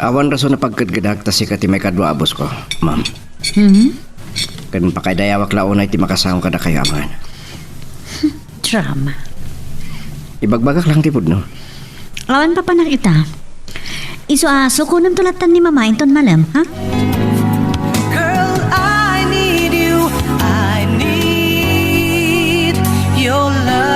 Awan rason na pagkadgadag ta si kati may kadwa abos ko, ma'am. Kan pakaydayawak launay ti makasama ka na kayo aman. Drama. Ibagbagak lang tipod no. Lawan pa panakita. Iso aso ko nang tulatan ni mama inton malam, ha? Girl, I need you. I need your love.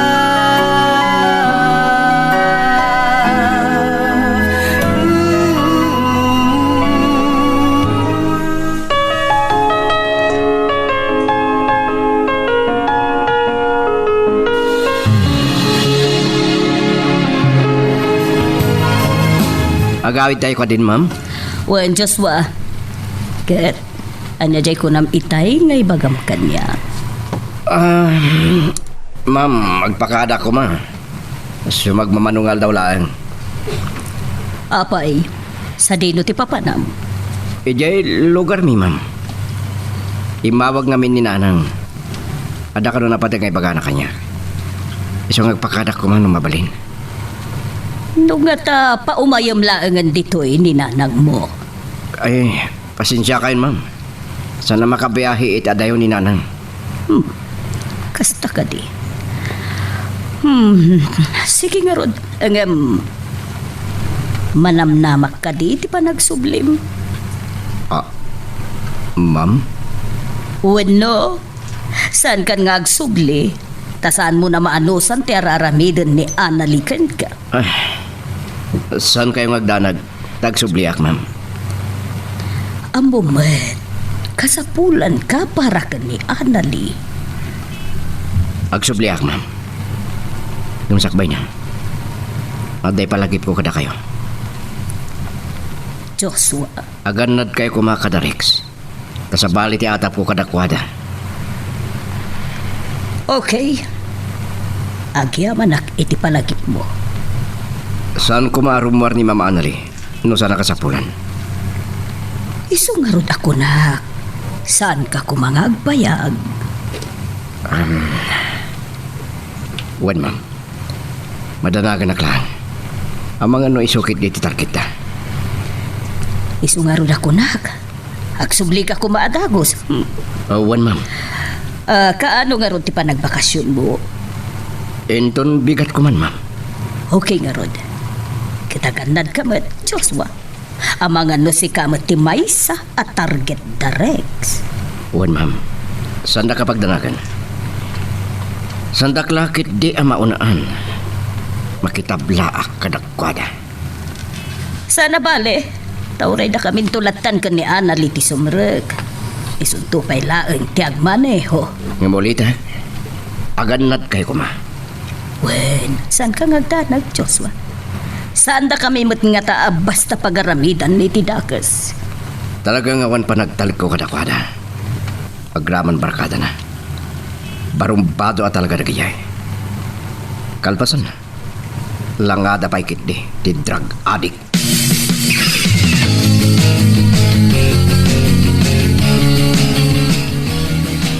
Magawid tayo ka din, ma'am. Wen Joshua. Ket, anya jay ko nam itay ngay bagam kanya. Ma'am, magpakada ko, ma. So, magmamanungal daw lang. Apay, sa dino ti papanam. Ijay lugar mi, ma'am. Imawag ngamin ni nanang. Ada ka na napatay ngay bagana kanya. So, magpakada ko man mabalin. Nung nga ta paumayam laangan dito'y ni nanang mo. Ay, pasensya kayo, ma'am. Sana makabiyahe itadayo ni nanang. Kasta ka di. Sige nga rod. Manamnamak ka di, ti pa nagsublim. Ma'am? Wano, saan kan nga agsubli? Tasaan mo na maanusan ti araramidin ni Analikan ka. Ay, saan kayo magdanag? Tagsubliak, ma'am. Amo man, kasapulan ka para ka ni Anali. Agsubliak, ma'am. Yung sakbay niya. Aday palagip ko kada kayo. Joshua, Aganad kayo kumakada, Rex. Kasabali ti atap ko kadakwada. okay. Agyaman iti palagip mo. Saan kumarumwar ni Mama Anali? No sana kasapulan? Isungarod ako na. Saan ka kumangagbayag? Wan, ma'am. Madanagan na klang. Ang mga no isukit dito target na. Isungarod ako na. Agsubli ka kumaadagos. Wan, ma'am. Kaano nga rod ti panagbakasyon mo? Enton bigat ko man, ma'am. Okay nga rod. Kitagandad ka mat, Joshua. Amangan no si kamat ti Maysa at target da Rex. Wan, ma'am. Sanda ka pagdanagan? Sandak lakit di amaunaan. Makitablaak kadakwada. Sana bale, tauray na kaming tulatan ka ni Anali ti sumrek. Isunto pa'y laeng ti agmaneho. Nga molita, aganad kayo kuma. Wen, saan ka ngagdanag, Joshua? Saan da kami mat nga taa basta pagaramidan ni Tidakas? Talagang awan pa nagtalik ko kadakwada. Agraman barkada na. Barumbado at talaga nagayay. Kalpasan na. Langada pa ikit di drug addict.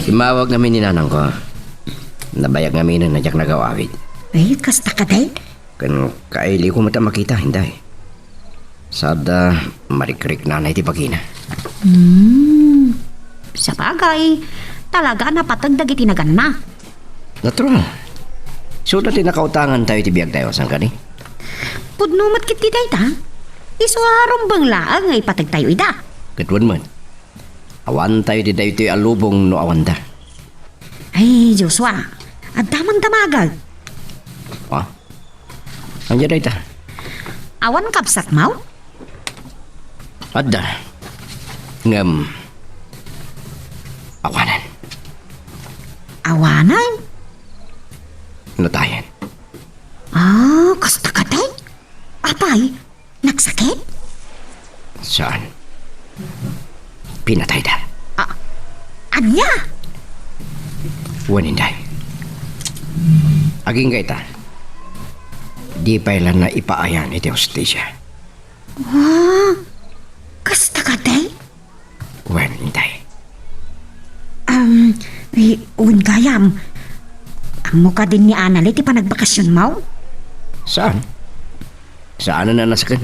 Imawag namin ni nanang ko. Nabayag namin na nadyak nagawawid. Ay, kasta ka day? Kan kaili ko mata makita, hindi. Sada marikrik nanay ti pagina. Sa bagay, talaga napatagdag itinagan na. Natural. So dati nakautangan tayo ti biyag tayo saan ka ni? Pudnumat kit day ta. Isuharong bang laang ay patag tayo ida. Katwan man. Awan tayo di tayo ti alubong no awan da. Ay, Joshua, at damang damagag. Ha? Anya da ita? Awan kapsat mau? Adda. Ngam. Awanan. Awanan? Natayan. Ah, kasta ka day? Apay, nagsakit? Saan? Pinatay da. Anya? Waninday. Aging gaita. Di pa ilan na ipaayan iti hostisya. Ah, kasta ka day? Waninday. Gayam. Ang mukha din ni Anali, ti pa nagbakasyon mau? Saan? Saan na nasakan?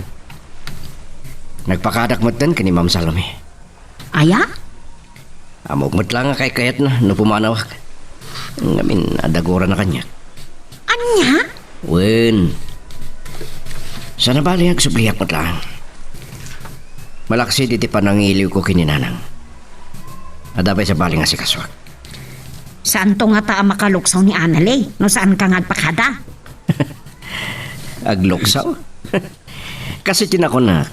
Nagpakadak mo tan kani Ma'am Salome. Aya? Amog lang nga kay kayat na no pumanawak. Ngamin adagora na kanya. Anya? Wen. Sana bali agsubliyak mo lang. Malaksi diti panangiliw ko kininanang. Adapay sa bali nga si Kaswag. Saan to nga taa makaluksaw ni Anali? No saan ka nga agpakada? Agluksaw? Kasi tinako na.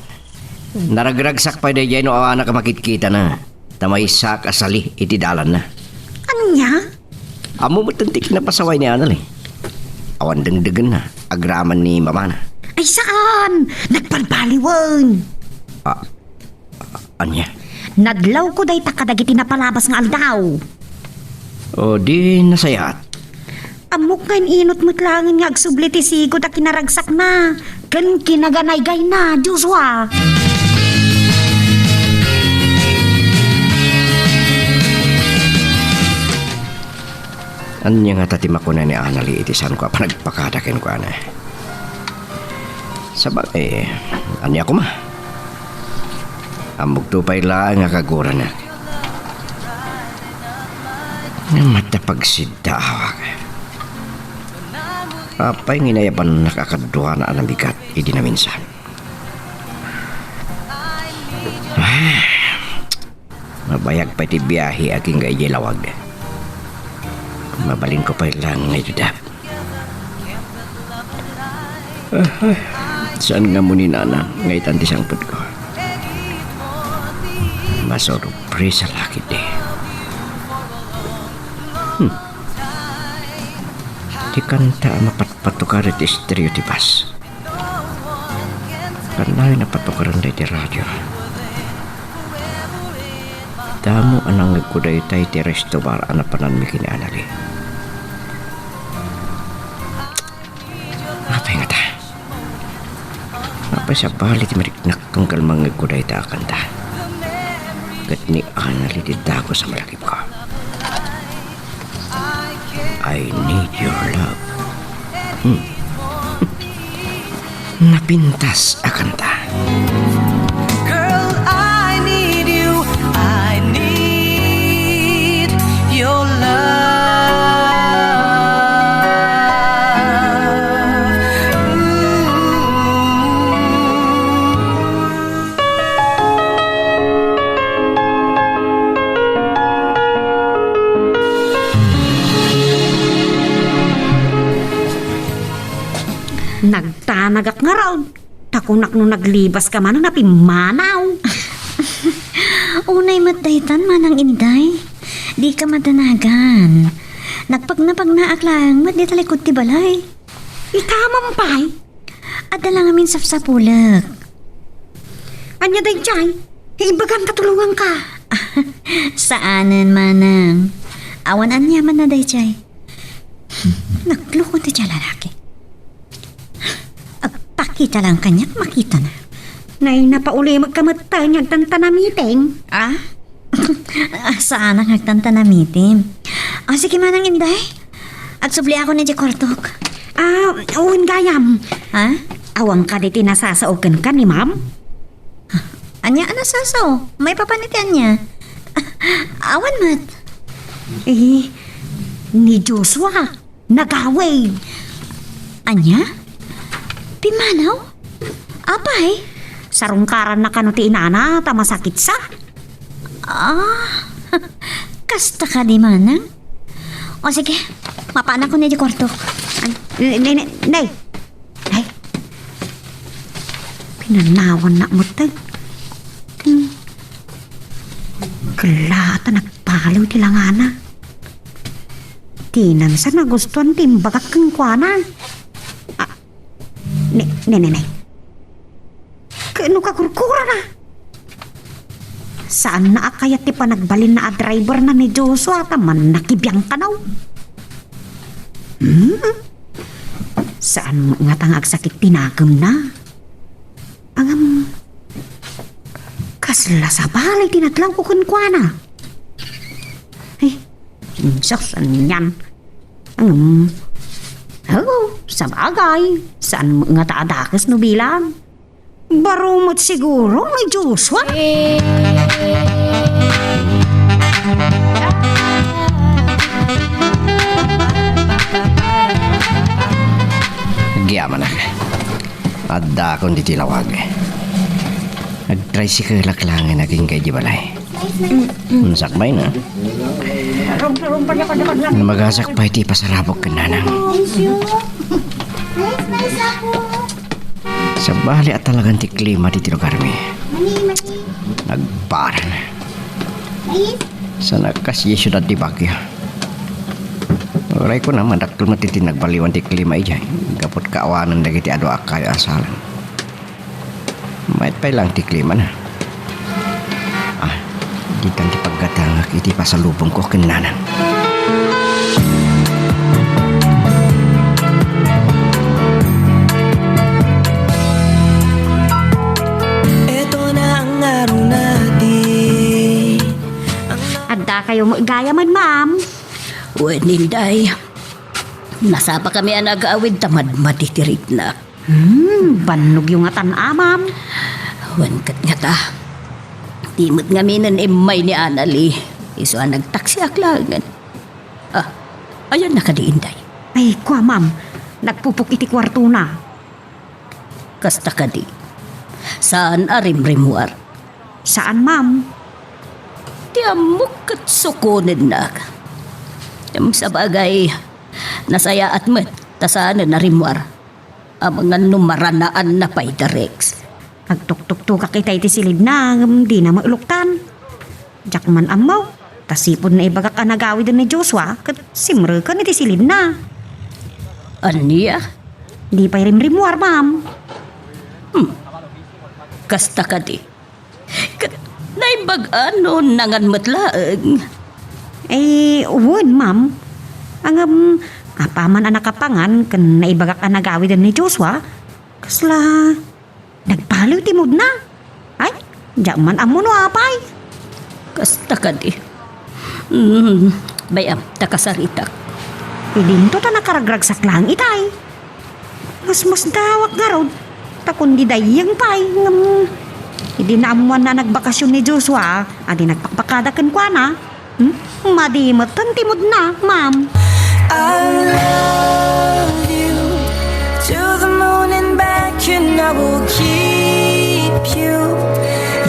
Naragragsak pa day no awana ka makitkita na. Tamay sak asali iti dalan na. Anya? Amo mo tantik na pasaway ni Anal eh. Awan dengdegen na. Agraman ni mama na. Ay, Ay saan? Nagpalbaliwan. Anya? Naglaw ko day takadagiti na palabas nga aldaw. O di nasayat. Amok ngayon inot mo't langin nga agsubli ti sigo ta kinaragsak na. Kan kinaganay-gay na, Joshua. Anya nga tatima ko na ni Anali itisan ko pa nagpakadakin ko ana. Sabagay, anya ko ma. Amog tupay lang nga kagura na. Nga matapagsidda awag. Apay nginayapan nakakadwa na ang bigat, idi na minsan. Mabayag pa ti biyahe aking gaijay lawag. Mabalin ko pa lang nga idudap. Saan nga muni nana ngay tanti sang pud ko. Masurpresa laki di. Di kanta mapatpatukarit stereotipas. Kanay na patukaran day ti radyo. Damo anang nagkuday tay ti resto bar anapanan mi kini Anali. Apay nga ta? Apay sa bali ti mariknak kang kalmang nagkuday ta akan ta. Kat ni Anali di dago sa malakip ko. I need your love. Napintas akan ta. Girl, I need you. I need your Nagtanagak nga raw. Takunak nung naglibas ka man ang napimanaw. Unay matdaytan manang inday. Di ka madanagan. Nagpagnapag na aklang mat di talikod ti balay. Ikamampay. Adala ngamin sapsapulak. Anya day jay. Ibagan katulungan ka. Saanan manang. Awan anyaman na day chay. Naglukod ti dyan lalaki. Agpakita lang kanyak makita na. Nay napauli magkamatay niyang tantanamiting. Ah? Saan ang nagtanta na meeting? Sige manang inday. Agsubli ako ni Jekortok. Uwan gayam. Ha? Awang ka di tinasasaogan ka ni ma'am? Anya anasasaw? May papanitian niya. Awan mat. Ni Joshua. Nagaway. Anya? Pimanaw? Apay? Sarungkaran na kanuti inana, tamasakit sa. Kasta ka di manang? O sige, mapaanak ko ni Jekortok. Nay. Pinanawan na mo tag. Kalata nagpalaw ti langana. Tinan sa nagustuhan timbagak kang kuana. Nay. Kano ka kurkura na? Saan na akayat ti panagbalin na a driver na ni Joshua taman nakibiyang ka naw? Saan mo nga tangag sakit tinagam na? Angam, kasla sa balay tinatlaw ko kunkwana. Saan yan? Sa bagay, saan mo nga taadakas no bilang? Barumot siguro ni Joshua. Giyaman na. Adda akong ditilawag. Nag-tricycle lang naging kay Jibalay. Sakbay na. Magasakbay ti pasarabog ka nanang. Sa bali at talagang ti klima ti tilugar mi. Nagpara na. Sa nakas yesyudad di Baguio. Oray ko naman, dakil matitin nagbaliwan ti klima ijay. Kapot kaawanan na kiti ado akayo asalan. Mait pa lang ti klima na. Di kan ti paggatangak iti pasalubong ko kinanan. Ito na ang araw natin. Adda kayo mo gaya man, ma'am. Wen Inday. Nasa pa kami ang nag-aawid tamad matitirit na. Banog yung atan, ma'am. Wen kat nga ta. Timot nga minan imay ni Anali. Iso ang nagtaksi aklangan. Ayan na ka di Inday. Ay, kwa, ma'am. Nagpupuk iti kwarto na. Kasta ka di. Saan arim-rimuar? Saan, ma'am? Tiamok kat sukunin na ka. Sa bagay, nasaya at met, tasaan na rimwar. Ang mga numaranaan na pa'y Rex. Agtuktuk-tuka kita iti silid na, di na mauluktan. Diyak man amaw, tasipod na ibagak ang nagawid ni Joshua, kat simre ka iti silid na. Aniya? Di pa rimrimwar, ma'am. Kasta ka di. Kat naibag-ano nangan matlaang. Eh, uwan, ma'am. Ang apaman ang nakapangan, kan naibagak ang nagawid ni Joshua, kasla, nagpaliw timod na. Ay, diyak man amo no apay. Kasta ka di. Bayam, takasaritak. Idinto ta nakaragragsak lang itay. Mas dawak garod. Takon di dayang pay. Hindi na amuan na nagbakasyon ni Joshua. Adi nagpakpakadakan kwa na. Madimot ang timod na, ma'am. I love you to the moon and back, and I will keep you.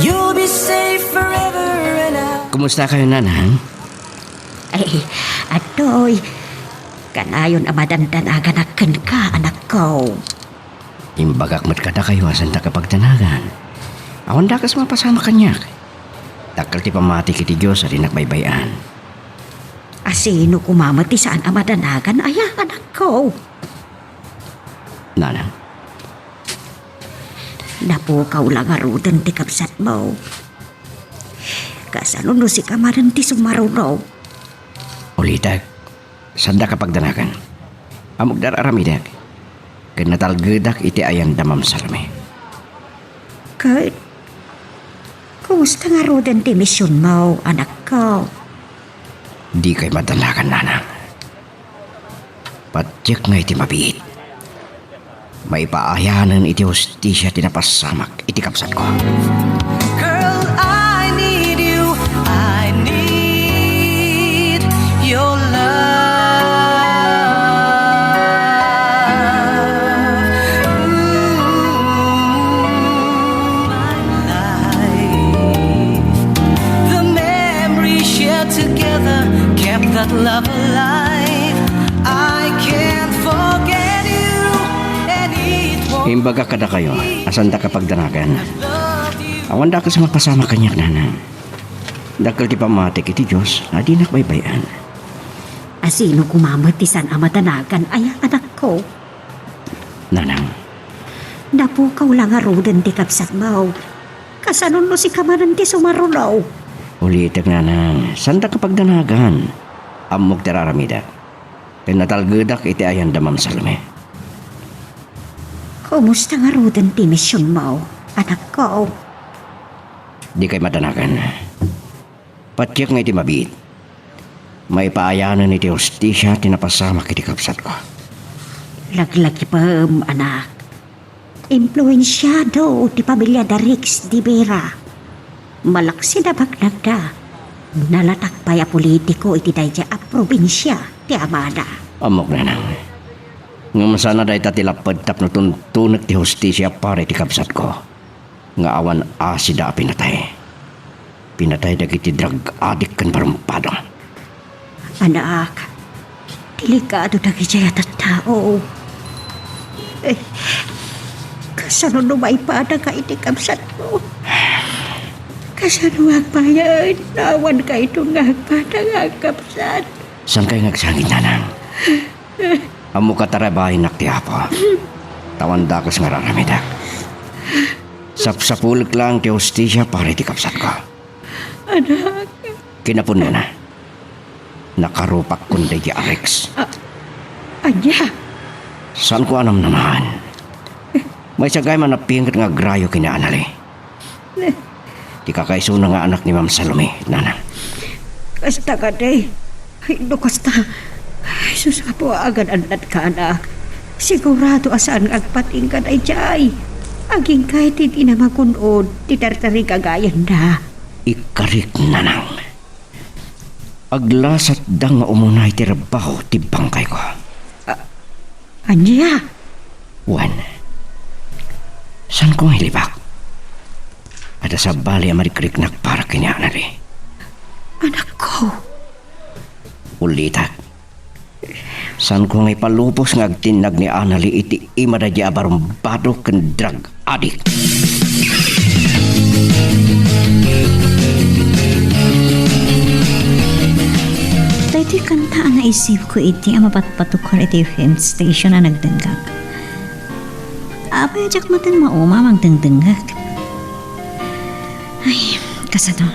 You'll be safe forever, and Kumusta kayo, nanang? Ay, atoy. Kanayon amadandanagan ka, anak ko. Imbagak mat kada kayo asan ta kapagtanagan. Awan da kas mapasama kanyak. Takal ti pamati kiti Diyos at inakbaybayan. Asino kumamati saan amadanagan, aya, anak ko. Nanang, Napukaw lang arudan ti kapsat mo. Kasano no si kamaran ti sumarunaw. ulitak, sanda kapagdanagan. Amog dararamidak. Kanatalgedak iti ayan damam sarami. Kurt, kumusta nga arudan ti misyon mo, anak ko? Di kay madalakan, nanang. Patyak nga iti mabiit. May paayanan iti hustisya tinapasamak iti kapsat ko. girl, I need you. I need your love. My life. The memory shared together kept that love alive. I can't forget you, and it won't Imbaga kada kayo, asan da kapagdanagan. love you. Awan da kas mapasama kanyak, nanang. Dakal ti pamatik iti Diyos na di nakbaybayan. Asino kumamati saan amadanagan, aya, anak ko? Nanang, Napukaw lang arudan ti kapsat mo. Kasano no si kamaran ti sumarunaw. ulitak, nanang. Sanda kapagdanagan. Amog teraramida. Kanatalgedak iti ayan damam salame. Kumusta nga arudan ti misyon mo, anak ko? Di kay madanagan. Patyak nga iti mabiit. May paayanan iti hustisya tinapasamak iti kapsat ko. Laglagi pa, anak. Impluensyado ti pamilya da Rex di Vera. Malaksi na bagnagda. Nalatak pa ya politiko iti dayja a probinsya ti Amada. Amok, nanang. Nga masana dahi tatilapad tap no tuntunak ti hustisya para iti kapsat ko. Nga awan asida pinatay. Pinatay dagiti drug addict kan parumpado. Anak, delikado na kaya tao. Eh, kasano numay pa na ka iti kapsat mo? Kasano agpayan, nawan ka itong agpa na kapsat. San kay ngagsangit nanang? Amo ka tarabahin naktiapo. Tawanda ko sa ngararamidak. Sapsapulik lang ti hostisya para ti kapsat ko. Anak. Kinapun mo na. Nakarupak kundi di Alex. Anya. Saan ko anam naman? May sagay man napingat nga grayo kinaanali. Di kakaisuna nga anak ni Ma'am Salome, nanang. Kasta ka day. Ay, no kasta. Ay, sus ka po agad anad ka, anak. Sigurado asaan agpating ka day jay. Aging kahit hindi na makunod, titartari kagayan na. Ikarik nanang. Aglasat dang nga umunay ti rabaho ti bangkay ko. Anya. Juan, saan ko hilibak? Ada sa bali amarikrik para kinyanari. Anak ko. Ulitat. San ko ngay palupos nga agtinag ni Anali iti imadadya barumbado ken drug addict. Dahiti kanta ang naisip ko iti ang mapatpatukar iti FM station na nagdenggag. Apay ajak matin mauma magdengdenggag. Ay, kasano.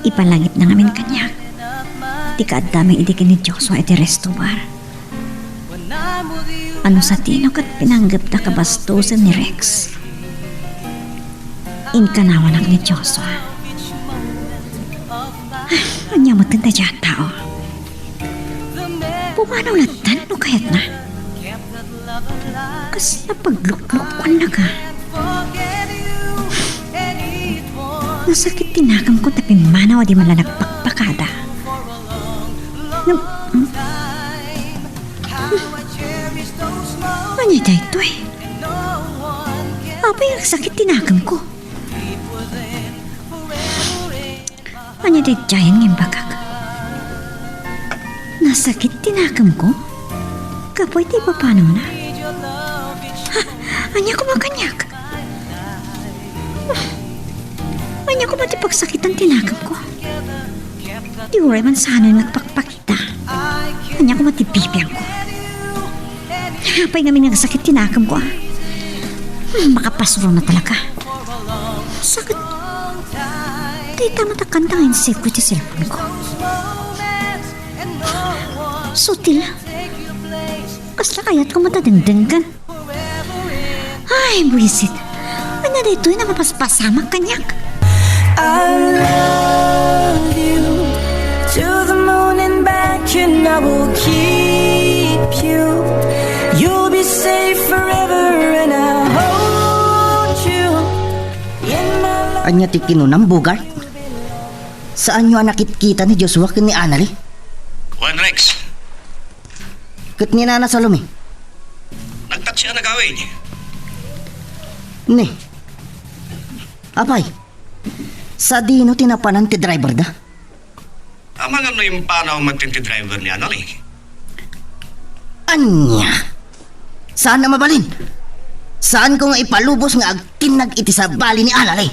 Ipalangit na ngamin kanyak. Di kaadaming iti kini Joshua iti resto bar. Ano sa tino kat pinanggap na kabastusan ni Rex. Inkanawanak ni Joshua. Anya mo tinda dyan tao. Pumanaw latan no kayat na. Kas napagluklukwan na ka. Nasakit tinakam ko tapi manaw di mala nagpakpakada. Anya da ito eh. Apa yung sakit tinakam ko? Anya da jayan ng bakak. Nasakit tinakam ko? Kapoy di ba paano na? Ha? Anya ko makanyak? Anya ko ba di pagsakitan tinakam ko? Di uray man sana nagpakpakita. Anya ko matibibiyang ko. Hapay namin nga sakit tinakam ko. Makapasuro na talaga. Sakit. Di tama takantangin save ko yung cellphone ko. Sutil. Kasla kaya't ko matadengdenggan. Ay, buwisit. Anya na ito'y namapaspasamak kanyak. I love you to the moon and back, and I will keep you. You'll be safe forever, and I'll hold you in my life. Anya ti kinunam Bogart? Saan nyo nakit-kita ni Joshua ken ni Anali? Juan Rex, Ket ni Nana Salome? nagtaksi ang nagawin. Ni. Apay. Sa dino tinapanan ti driver da? Amang ano yung panaw magtinti driver ni Anali? Anya? Saan na mabalin? Saan ko nga ipalubos nga agtinag iti sa bali ni Anali?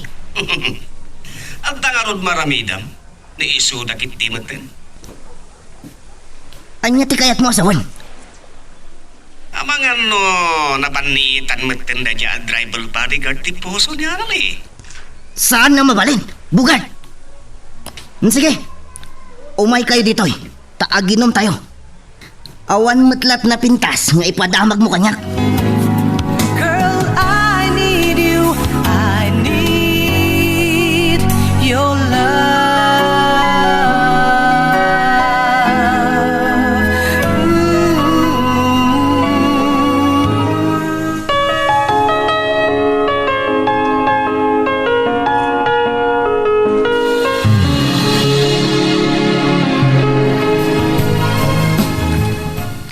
Ang tangarod maramidam, ni iso dakit timaten. Anya ti kayat mo asawan? Amang ano, napanitan maten da dya driver bodyguard ti puso ni Anali. Saan na mabalin? Bugad! Sige, umay kayo ditoy. Taaginom tayo. Awan matlat na pintas nga ipadamag mo kanyak. Girl, I need you. I need your love.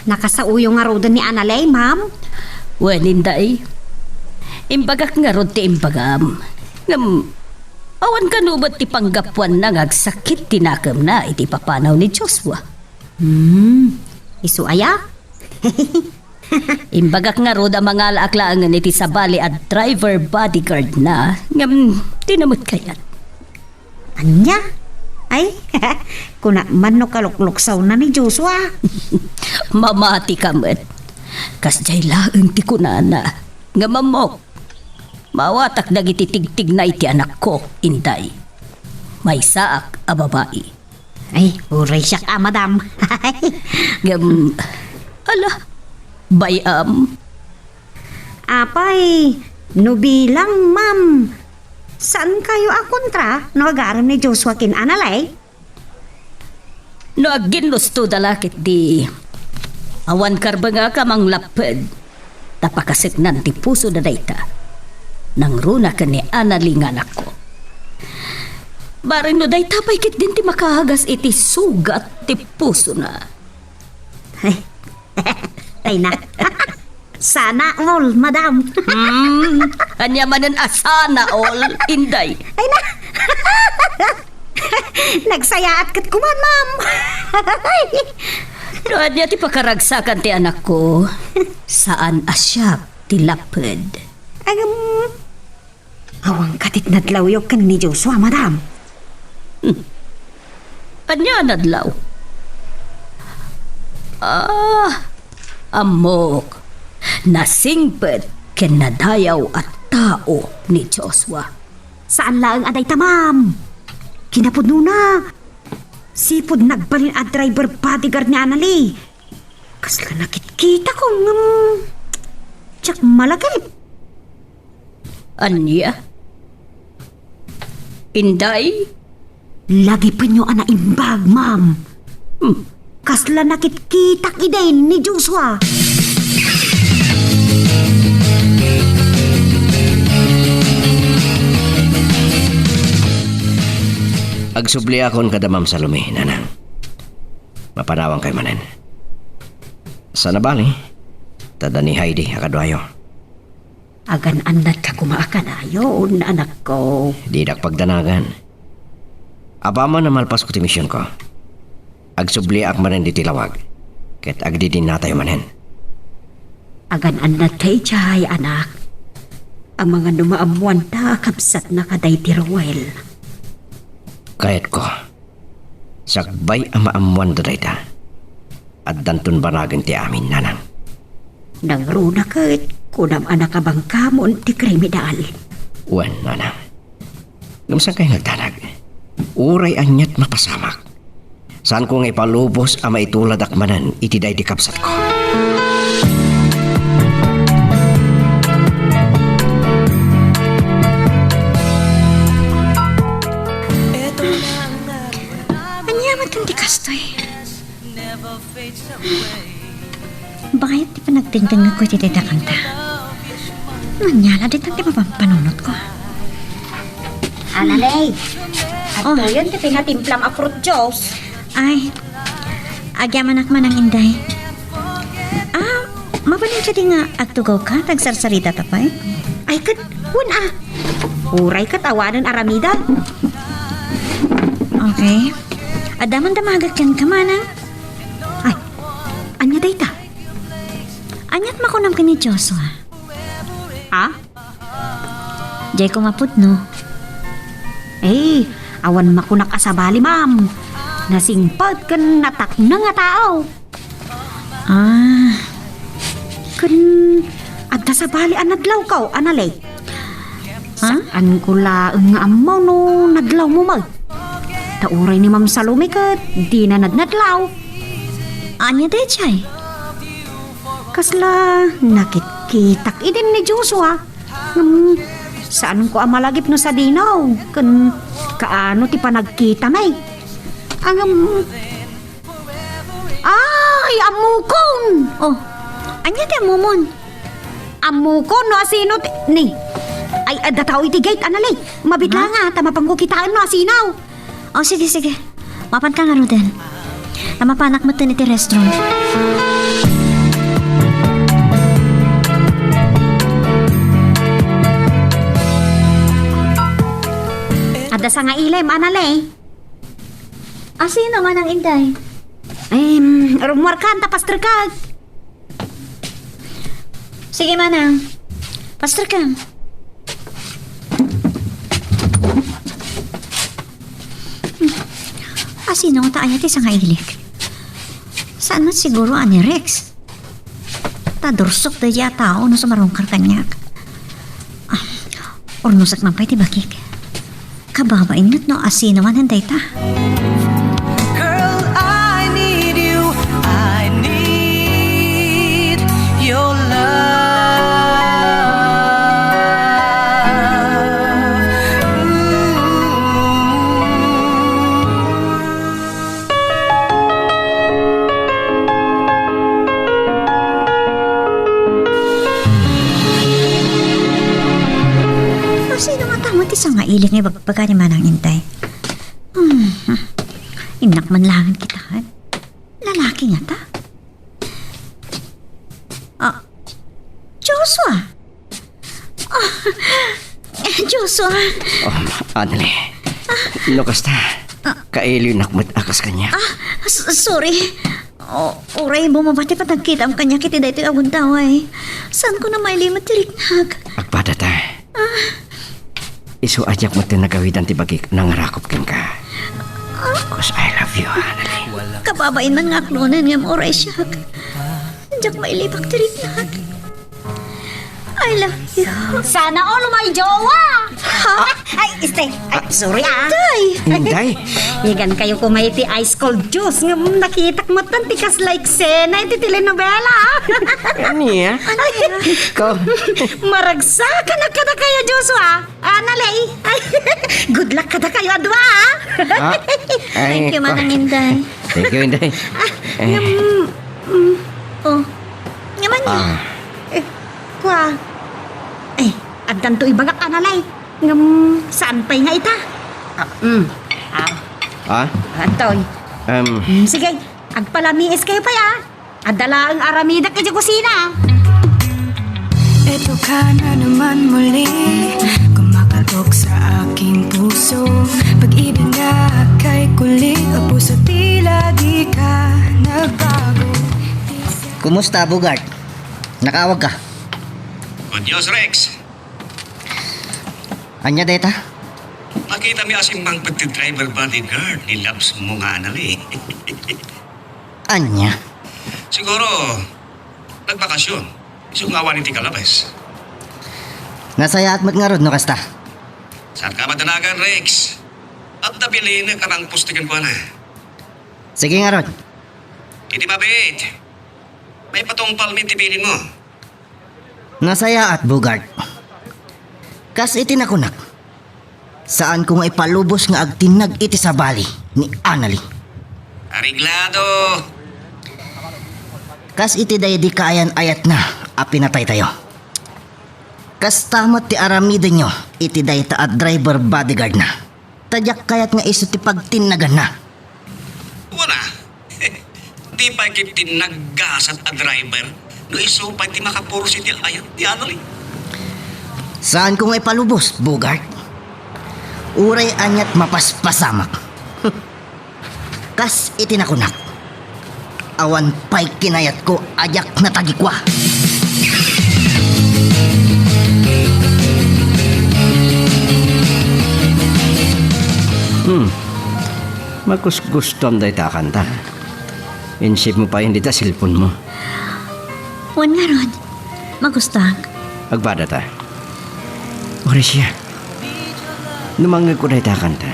Nakasauyo nga roda ni Analay, ma'am. Waninday. Imbagak nga rod ti imbagam. Ngam, awan ka nubat ti panggapuan na ngagsakit tinakam na iti papanaw ni Joshua. Isu aya? Imbagak nga rod ang mga alaaklaan iti sabali at driver bodyguard na. Ngam, tinamot kayat. Anya? Ay, kuna man no kalukluksaw na ni Joshua. Mamati ka man. Kasjay laeng ti kunana. Nga mamok. Mawatak nagititigtig na iti anak ko, Inday. May saak a babae. Ay, uray siya ka, madam. Ngam, ala, bayam. Apay, no bilang, ma'am. Saan kayo akontra no agaran ni Joshua kin analay? No aginlusto dalakit di. Awan karba nga ka mang lapad. Tapakasit nan ti puso na dayta. Nang runa ka ni analingan ako. Barin no dayta pa'y kit din ti makahagas iti sugat ti puso na. Ay na. Sana all, madam. Anya manan asana all, Inday. Ay na. Nagsayaat kat kuman, ma'am. No anya ti pakaragsakan ti anak ko. Saan asyak ti lapad. Awang katit nadlawyok kan ni Joshua, madam. Anya nadlaw? Amok. Nasingpet ken nadayaw at tao ni Joshua. Saan lang aday ta, ma'am? Kinapod na. Sipod nagbalin at driver bodyguard ni Anali. Kasla nakikita ko ng... Tsak malagay. Anya? Inday? Lagi pa nyo ana imbag, ma'am. Kasla nakikita idain ni Joshua. Agsubli akon kada Ma'am Salome, nanang. Mapanawang kay manen. Sa nabali, tada ni Heidi akadwayo. Agan anad ka kumaakan ayon, anak ko. Didak pagdanagan. Abama na malpas ko ti misyon ko. Agsubli ak manen di tilawag. Ket agdi din natay manen. Agan anad kay Chay, anak. Ang mga numaamuan ta kapsat na kaday ti Rowel. Kayat ko. Sakbay ang maamuan daday ta. At dantun banagan ti amin, nanang. Nang runa kat, kunam anak abang kamon ti kriminal. Wan, nanang. Gamsan kayo nagtanag. Uray anyat mapasamak. Saan ko nga ipalubos ang maitulad akmanan itiday di kapsat ko. Anyaman itong di kastoy. Bakit di pa nagtingting nga ko iti kanta? Nanyala di tang di panunot ko. Analay, at yun ti pinatimplam a fruit juice. Ay, agyaman ak man ang inday. Mabalin siya di nga agtugaw ka, tagsarsarita tapay? Ay kat, uray kat awanan aramida. Okay. Adaman damagak yan ka man, Ay, anya day ta? Anyat makunam ka ni Joshua. Ha? Jay ko maput, no? Eh, awan makunak asabali, ma'am. Nasingpad kan natak na nga tao. Kan adda sa bali anadlaw kaw, analay. Saan ko laeng nga amaw no nadlaw mo mag? Tauray ni Ma'am Salome kat di na nadlaw. Anya day, Chay? Kasla nakitkitak idin ni Joshua. Saan ko amalagip no sa dinaw? Kan kaano ti panagkita may? Ay, amukon! Oh, anya di amumon? Amukon no asino ni? Ay, adataw iti gate, analay. Mabitla nga, tamapang kukitaan no asinaw. Oh, sige. Mapan ka nga, Roden. Namapanak mo ito iti restroom. Adda sa nga ilem, analay. Sino man ang inday? Rumwar ka, tapastor ka. Sige, manang. Pastor ka. asino ta ayat sa nga ilik. Saan man siguro ani Rex? Tadursok da ya tao no sumarungkar kanyak. Ornusak man pa'y tibakik. Kababain no asino man handay ta. Girl, I need you. I need your love. Asino nga tamo ti sa nga ilik nga bagbaga ni manang intay. Inak man langan kita, han. Lalaki nga ta. Joshua. Joshua. Oh, Anali. No kasta. Kaili nakmat akas kanya. Sorry. Oray, bumabati pa tagkita ang kanya kiti dahito yung aguntaway. Saan ko na mailimat tiriknag? Agpada ta. Isu ajak mo tinagawidan tibagik nangarakop ken ka. Cause I love you, Anali. Kababain man nga aklunan nga oray siyak. Diyak mailipak tiriknag. I love you. Sana all may jowa! Ay, stay. Ay, sorry Day! Hinday. Igan kayo kumaiti ice cold juice nga nakitak mo tan tikas like sena iti telenovela. Ani ya? Ikaw. Maragsakan na kada kayo Joshua. Analay. Ay, good luck kada kayo adwa. Thank you, Manang Inday. Thank you, Hinday. Oh, naman niya. Kwa. Eh, agdan to ibagak analay. Saan pa'y nga ita? Antoy. Sige, agpalamiis kayo pa ya. Adala ang aramida ka dyan kusina. Ito ka na naman muli, kumakalbog sa aking puso. Pag-ibig na kay kulit, o puso tila di ka nagbago. Kumusta, Bugard? Nakawag ka? Good news, Rex. Anya, Deta? Makita mi asim mang pagti-driver bodyguard ni Labs mo nga anali. Anya? Siguro, nagbakasyon. Isungawan ni Tikalabes. Nasaya at mat nga rod, no kasta? Saan ka matanagan, Rex? At nabili na ka ng pustigan ko na. Sige nga rod. Hindi mabit. May patong palmin tibilin mo. Nasaya at Bugard. Kas itinakunak. Saan ko nga ipalubos nga agtinag iti sa bali ni Anali. Ariglado. Kas iti day di kaayan ayat na apinatay tayo. Kas tamat ti aramida nyo iti day ta at driver bodyguard na. Tadyak kayat nga iso ti pagtinagan na. Wala. Di pa kitin naggasat a driver. No iso pa ti makapuro si ti ayat ti Anali. Saan ko nga ipalubos, Bugard? Uray anyat mapaspasamak. Kas itinakunak. Awan pa'y kinayat ko ajak na tagikwa. Magus-gustom day ta kanta. Insip mo pa hindi ta cellphone mo. Wan nga ron. Magustang. Agbada ta. Ori siya. Numangag ko day ta kanta.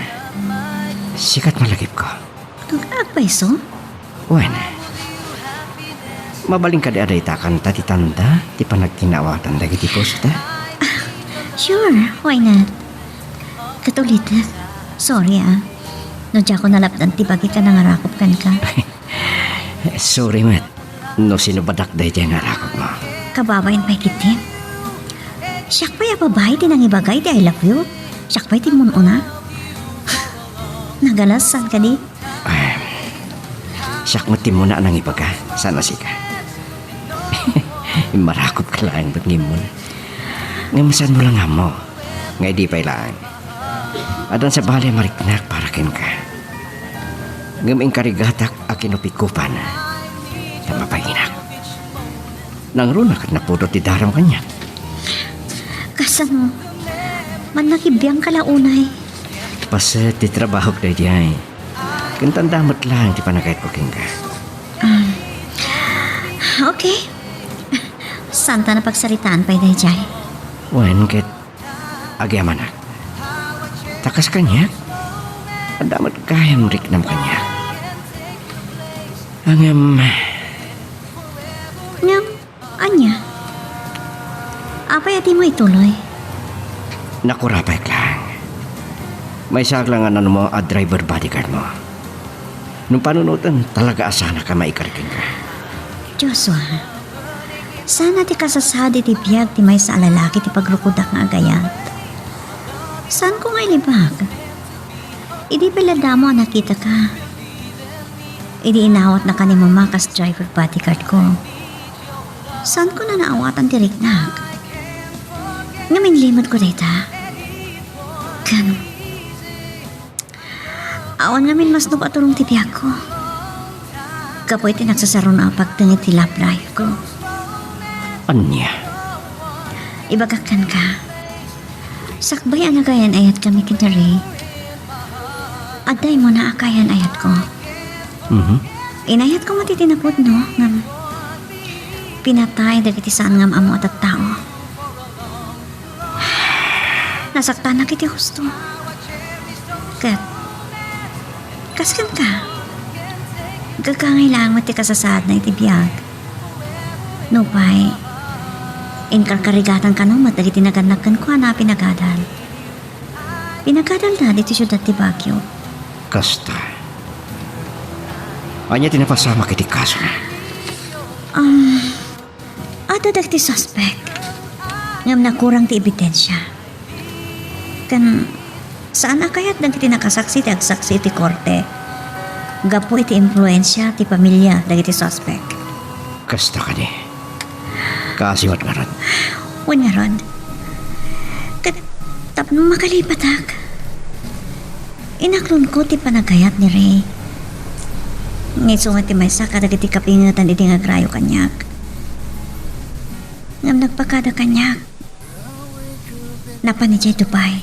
Sikat malagip ko. Agpaiso? Wan. Mabaling ka di aday ta kanta ti tanda. Ti panagkinawatan dagi ti posta. Sure, why not? Katulit, sorry No dya ko nalapdan ti bagi ka nangarakop kan ka. Sorry, Matt. No sinubadak day dyan narakot mo. Kababayin pa'y kitin. Siyak pa'y ababay ti nang ibagay ti I love you. Siyak pa'y ti mununa. Nagalasan ka di? Siyak mo mo na nang ibaga. Sana si ka. Marakot ka lang ba't ngim mo na. Ngamasan mo lang nga mo. Ngay di pa'y lang. Adan sa balay mariknak para kin ka. Ngaming karigatak akinupikupan. Na mapahinak. Nang runak at napudot ti daram kanya. Kasano? Man nakibiyang kalaunay. Pas ti trabaho ka di ay. Kintandamot lang ti panagayat ko king ka. Okay. Santa na pagsaritaan pa day jay. Wen ket agyaman na. Takas kanya. Adamat kayang riknam kanya. Angam Ngam, anya? Apay ati mo ituloy? nakurapay lang. May saglangan ano mo a driver bodyguard mo. Nung panunutan talaga asana ka maikarikin ka. Joshua, sana ti kasasadi ti biyag ti may sa alalaki ti pagrukudak nga agayat. Saan ko nga ilibag? Idi pala damo nakita ka. Idi inawat na ka ni mamakas driver bodyguard ko. Saan ko na naawatan ti riknag? Ngamin limot ko dita. Kan. Awan ngamin mas nupatulong ti biyag ko. Kapoy ti nagsasaro na pagtangit ti love life ko. Anya? Ibagakan ka. Sakbay ang agayan ayat kami kinari. Aday mo na akayan ayat ko. Inayat ko matitinapod no. Ngam, pinatay dagiti saan ngam amo at tao. Nasaktan na kiti husto. Kat, kaskan ka. Gagangay lang mati kasasad na itibiyag. Nupay, inkarkarigatan ka no matagiti naganagkan ko na pinagadal. Pinagadal na dito syudad ti Baguio. Kasta. Anya tinapasama kiti kaso na. Ato dagiti suspect. Ngam nakurang ti ebidensya. Kan, saan akayat dagiti nakasaksi ti agsaksi ti korte. Gapo iti impluensya ti pamilya dagiti suspect. Kasta ka ni. Kasiwat nga ron. Wan nga ron. Kat, tapno makalipatak. Inaklon ko ti panagayat ni Ray. Ngayso nga ti maysa kadagiti kapingatan iti nga grayo kanyak. Ngam nagpakada kanyak. Napanijay Dubai.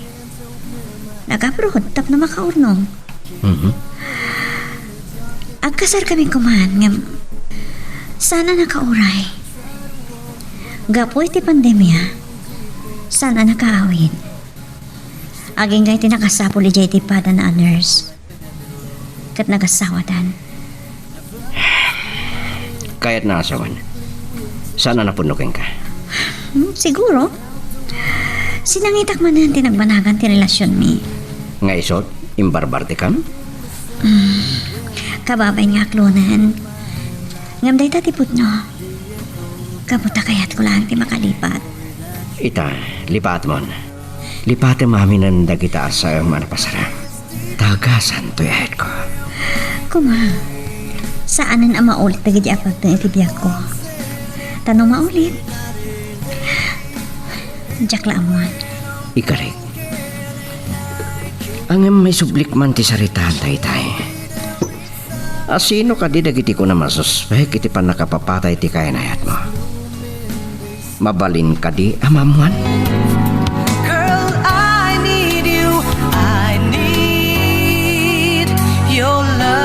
Nag-abroad tap na makaurnong. Agkasar kami kuman ngam sana nakauray. Gapoy ti pandemya. Sana nakaawin. Aging gay ti nakasapol ijay ti pada na nurse. Kat nagasawadan. Kaya't naasawan. Sana napunukin ka. Siguro. Sinangitak man nanti nagbanagan ti relasyon mi. Nga isot, imbarbarte kam? Kababay nga klonan. Ngam day tatipot no. Kabuta kayat ko lang ti makalipat. Ita, lipat mon. Lipat mami ng dagita sa manapasara. Tagasan to yahet ko. Kuma, saanan ang maulit na gidi apag ng itibiyag ko? Tanong maulit. Jack laamuan. Ikarik. Ang may sublik man ti saritahan tay-tay. Asino ka di dagiti ko na masuspek iti pan nakapapatay ti kainayat mo. Mabalin ka di amamuan. Girl, I need you. I need your love.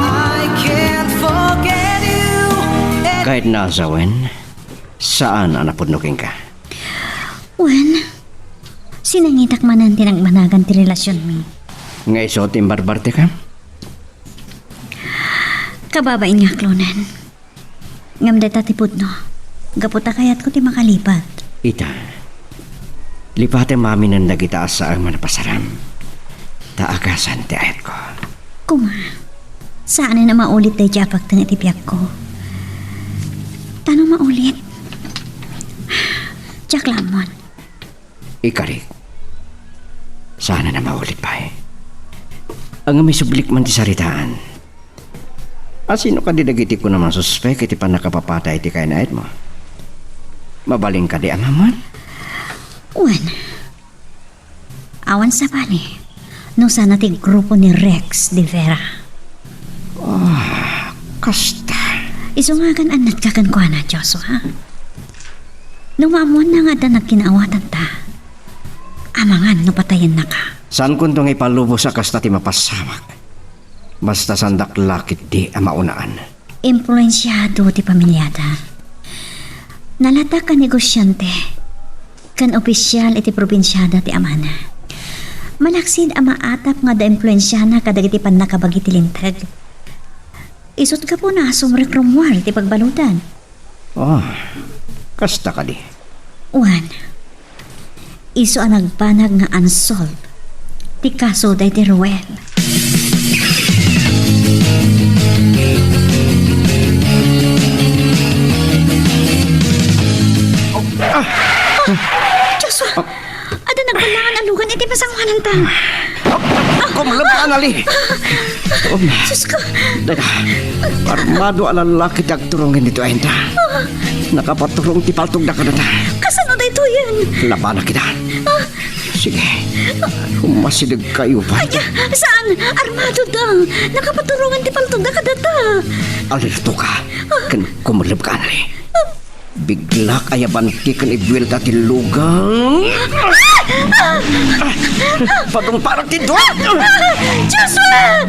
I can't forget you. Kahit nasawen, saan ang napudnukin ka? Wen, sinangitak man ang tinagmanagan ti relasyon mi. Nga isot imbarbarte ka? Kababay nga klonan. Ngam day tatipod no. Gaputa kayat ko ti makalipat. Ita, lipate mami ng nagitaas sa ang manapasaram. Taagasan ti ayat ko. Kuma, saan na maulit day japag tang itibiyag ko? Tanong maulit. Jack lamon. Ikarik, sana na maulit pa eh. Ang may sublik man ti saritaan. Asino ka di dagiti ko naman suspek iti pa nakapapatay ti kainait mo? Mabaling ka di amaman? Wen, awan sa bali. No sana ti grupo ni Rex de Vera. Kasta. Isungagan anat kakan ko na, Joshua. Numamuan na nga da nagkinaawatan ta. Amangan, napatayan na ka. Saan kung itong ipalubo sa kasta ti mapasamak? Basta sandak lakit di ang maunaan. Impluensyado ti pamilyada. Nalata ka negosyante. Kan opisyal iti probinsyada ti amana. Malaksid ang maatap nga da impluensyana kadagiti pan nakabagi ti lintag. Isot ka po na sumrekromwar ti pagbalutan. Oh, kasta ka di. Juan, iso ang nagpanag nga unsolved ti kaso day ti Ruel. Joshua, ada nagbalangan alugan iti pasangwanan ta. Kumulab ka nali. Diyos ko, Daga, armado ang lalaki nagturungin dito ay ta. Nakapaturong ti paltog na ka na ta. kasano day to yan? Laban na kita. Sige, umasidag kayo pa. Saan? Armado dang. Nakapaturungan ti paltog na kadata. Alito ka, kan kumulab ka nali. Bigla kaya banti kan ibuelta ti lugang. Padong parang tinto. Joshua!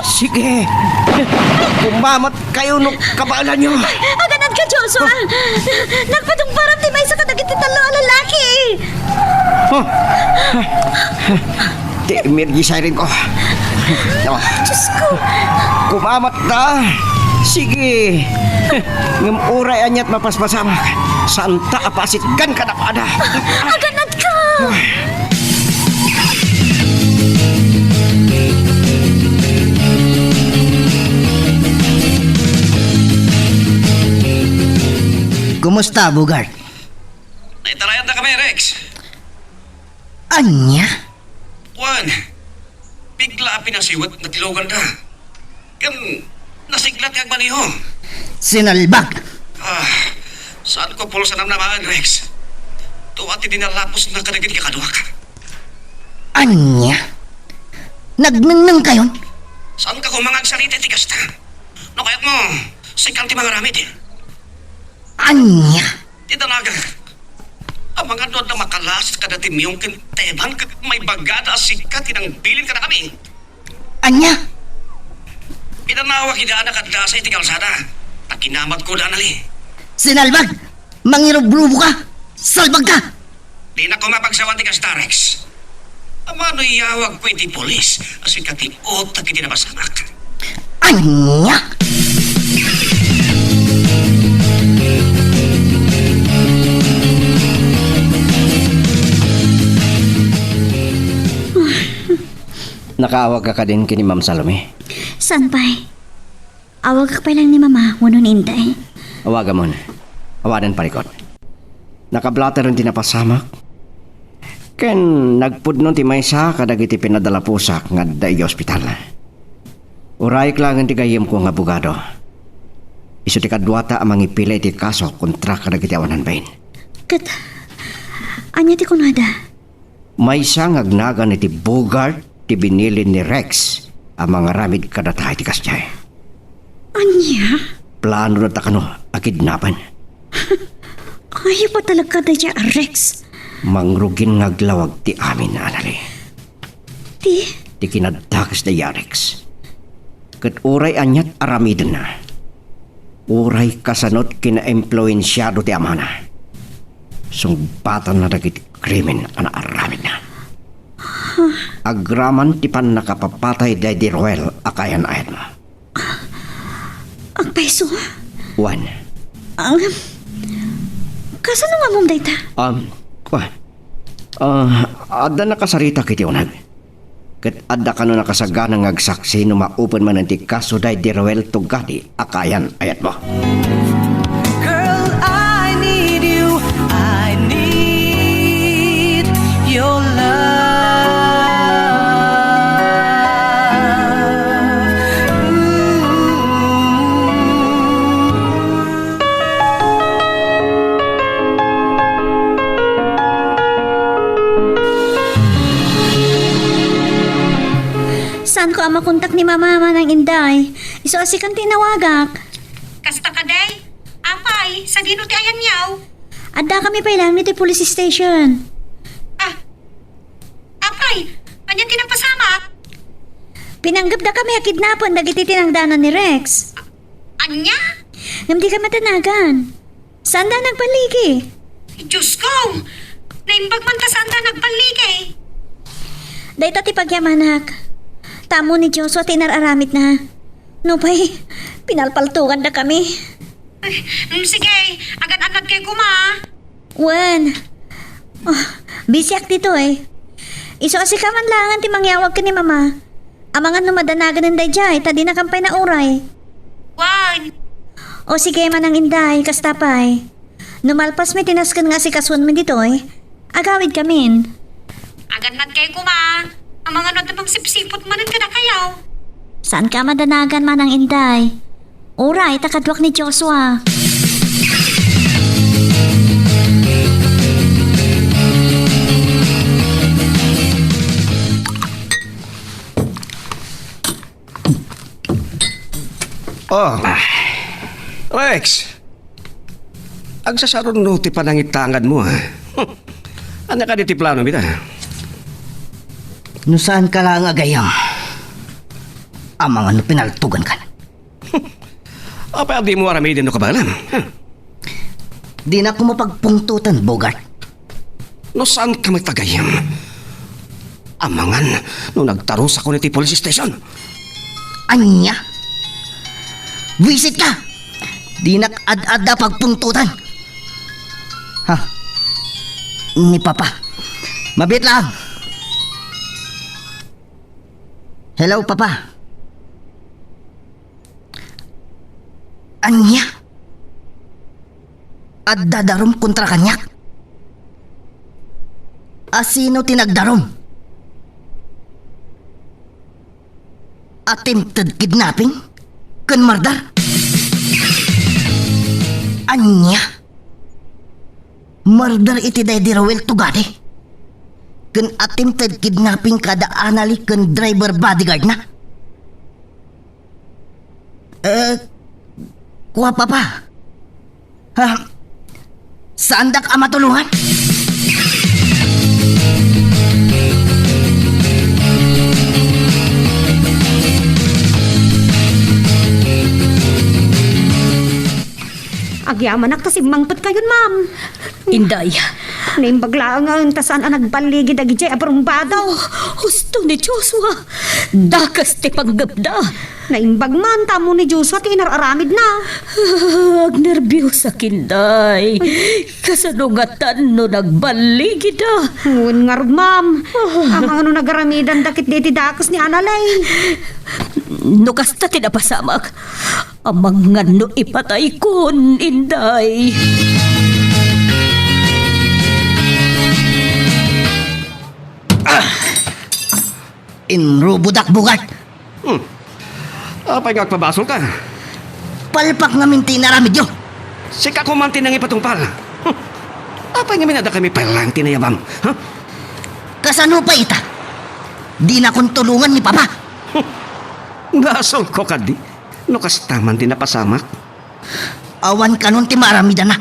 Sige, kumamat kayo nung kabalan nyo. Aganad ka, Joshua! Nagpadong parang ti may sa kadagiti talo ang lalaki. Di emergi siren ko. Diyos ko! Kumamat na. Sige. Ngam uray anyat mapaspasamak. Santa apasit gan ka na pada. Aganad ka! Kumusta, Bugart? Naitarayan na kami, Rex. Anya? Juan, bigla pinasiwat na tilogan ka. Kan, nasiglat kang maniho. Sinalbag! Saan ko pulo sa namnamaan, Rex? Tuwati dinalapos na kadagit ka kaduha ka. Anya? Nagnangnang kayon? Saan ka kumangag salita ti kasta? No kaya't mo, sikang ti mga ramid. Anya? Ti danaga. Ang mga doon na makalas kada ti miyong kinteban kat may bagada sikat tinang bilin ka na kami. Anya? Idanawag idaan na kadasa iti kalsada. Nakinamat ko danali. Sinalbag! Mangirubrubo ka! Salbag ka! Di na ko mapagsawan ti kasta, Rex. Amano iyawag ko iti polis. Asin ka ti otak iti nabasamak. Anya? Nakaawag ka din kini Ma'am Salome. Saan pa'y? Awag ka pa lang ni Mama, ngunong inday. Awaga mo na. Awadan parikot. Nakablater rin tinapasamak. Ken nagpudnon ti maysa kadagiti pinadala pusak nga daig ospital. Uray klangan ti gayem ko nga abogado. Isu ti kadwata amang ipilay ti kaso kontra kadagiti awanan bain. Kat, anya ti kunada? Maysa nga agnagan iti Bogart ti binilin ni Rex ang mga ramid kadatay ti kasjay. Anya? Plano na takano akidnapan. Kaya pa talaga daya, Rex. Mangrugin nga glawag ti amin na anali. Ti? Ti kinadakas na Rex. Kat uray anyat aramidan na. Uray kasanot kina-impluensyado ti amana. Sungbatan na dagiti krimen ana aramid na. Agraman ti pan nakapapatay day di Ruel akayan ayat mo. Ang peso? Juan. Ang... Kasano nga mong dayta? Ada nakasarita kiti unag. Kat ada ka no nakasagana ng agsaksi no maupan man ti kaso day di Ruel tugadi akayan ayat mo. Girl, I need you. I need your love. Saan ko ang makontak ni Mama ng inday? Iso asikan tinawagak. Kasta ka, day? Inday, sa dino ti ayan yaw. Adda kami pa lang niti police station. Apay, anya tinapasamak? Pinanggap na kami kidnapan dagiti tinangdanan ni Rex. Anya? Ngam di ka matanagan. Saan da nagbaligi? Diyos ko! Naimbag man ta saan ta nagpaligay. Day ti pagyamanak. Tamo ni Joshua tinararamit na. No pa'y, pinalpaltukan na kami. Sige, agad-agad kay kuma. Wan. Oh, bisyak dito eh. Iso asi ka man langan ti mangyawag ka ni mama. Amangan numadanagan ng dayjay, tadi na kampay na uray. Wan. O sige man ang inday, kastapay. Numalpas may tinaskan nga si kaswan mo dito eh. Agawid kamin. Agad-agad kay kuma. Ang mga natamang sipsipot manan ka na kayaw. Saan ka madanagan man ang inday? Uray, takadwak ni Joshua. Oh, Rex. Ang sasaron no ti panangitangan mo ha. Ano ka di ti plano bita? No saan ka lang agayam? Amang ano pinaltugan ka na. Apa di mo aramay din no kabalan? Di na ko mapagpungtutan, Bogart. No saan ka magtagayam? Amangan no nagtaro sa kuniti police station. Anya? Visit ka! Di nak-ad-ada pagpungtutan. Ha? Ni Papa. Mabit lang. Hello, Papa. Anya? Ad-dadarom kontra kanyak? Asino tinagdarom? Attempted kidnapping? Kan mardar? Anya? Mardar iti day di Rowel Tugade? Kan attempted kidnapping kada anali kan driver bodyguard na? Kuha Papa. Ha? Saan dak amatulungan? Agyaman si mangpet kayon, ma'am. Inday. Naimbaglaan nga ang tasan ang nagbaligi dagijay abrumbado. Husto ni Joshua. Dakas ti panggapda. Naimbag man, tamo ni Joshua tinararamid na. Agnerbiyos sa kinday. Kasanungatan no nagbaligi da. Ngun nga rod, ma'am. Ang ano nagaramidan dakit diti dakas ni Analay. No kasta tinapasamak. Amang nga no ipatay kon, inday. Inrubudak bugat. Apay nga pabasol ka. Palpak namin tinaramid yo. Sika kumanti nang ipatungpal. Apay nga minada kami palang tinayabam. Ha? Kasano pa ita? Di na kong tulungan ni Papa. Gasol ko kadi. No kastaman din napasamak. Awan ka nun ti maramidan na.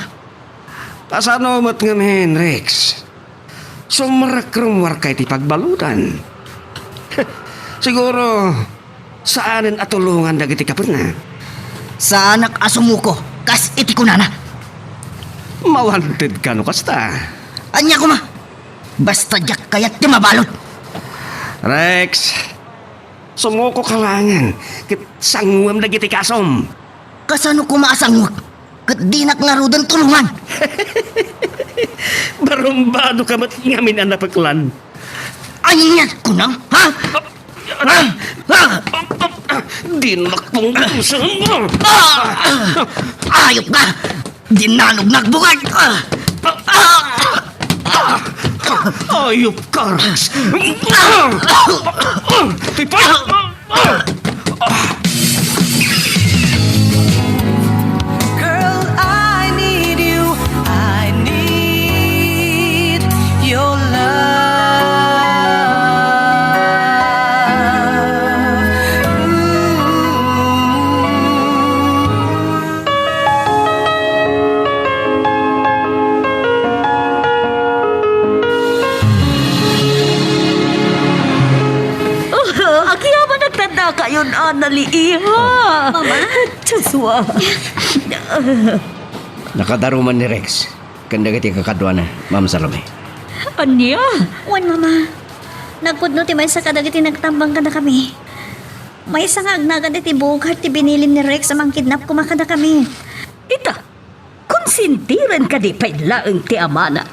Pasano mo't nga men, Rex? Sumarakrumwar kay ti pagbalutan. Siguro, saanin atulungan dagiti kapit na? Sa anak asumuko, kas iti ko na. Mawanted ka no kasta. Anya ko ma. Basta jak kayat ti mabalot. Rex, sumuko ka langan. Kit sangwam dagiti kasom. Kasano ko maasangwag? Kat di naknarudan tulungan. Barumbado ka mat ngamin ang napaglan. Anya ko na, ha? Dinakpong puso mo. Ayop ka! Dinanog nagbugat! Ayop ka, Rex. Tipay! Girl, I need you. I need your love. kayon, Anali, iha. Mama? Joshua. Nakadaruman ni Rex. Kanda kiti kakadwa na, Ma'am Salome. Anya? Wan, mama. Nagpudno ti may sa kadagiti nagtambang kada kami. May isa nga agnagan iti bugat ti binilin ni Rex amang kidnap kumakada kami. Ita, konsintiran ka di pailaang ti amana.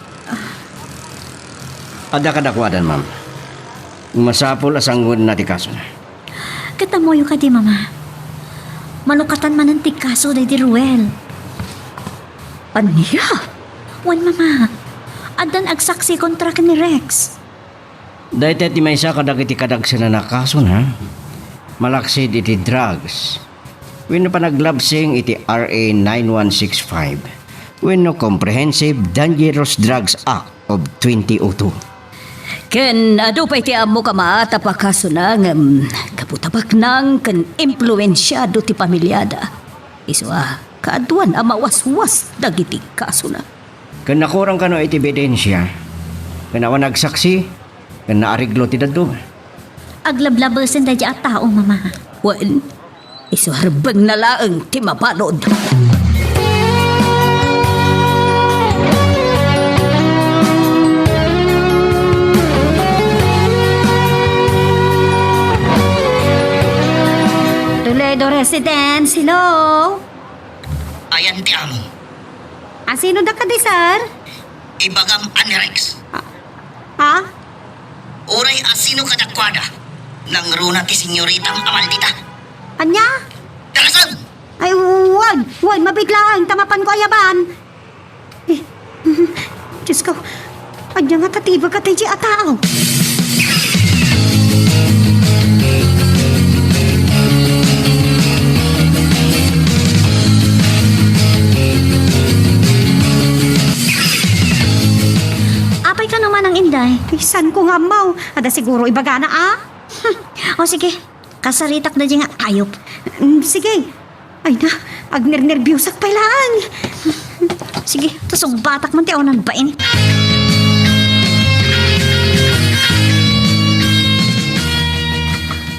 Ada kadakwadan, Ma'am. Masapol asanggun na ti kaso na. Katamoyo ka di, mama. Manukatan man ang tikaso day di Ruel. Anya? Wan, mama. Adan agsaksi kontra ka ni Rex. Dahil ti may isa kadagiti kadagsa na nakaso na. Malaksid iti drugs. Wenno panaglabsing iti RA 9165. Wenno Comprehensive Dangerous Drugs Act of 2002. Ken ado pa iti amo ka maata pa kaso nang kaputabak nang ken impluensyado ti pamilyada. Iswa, kaaduan ang mawaswas dagiti kaso na. Kan nakurang kano iti ebidensya. Kan awan nagsaksi. Kan naariglo ti dadto. Aglablabasin day at tao, mama. Wen, isuharbang na laang ti mapalod. Toledo Residence, hello? Ayan ti amo. Sino da ka di, sir? Ibagam Anirex. Ha? Uray asino kadakwada. Nang runa ti senyoritang amaldita. Anya? Darasan! Ay, wag, mabiglaan, tamapan ko ayaban. Eh, Diyos ko, anya nga tatiba ka tayo atao. Apay ka naman ang inday. Isan ko nga mau, ada siguro ibagana O sige, kasaritak na di nga ayop. Sige, ay na, agner-nerbyusak pa lang. Sige, tusong batak man ti onan bain.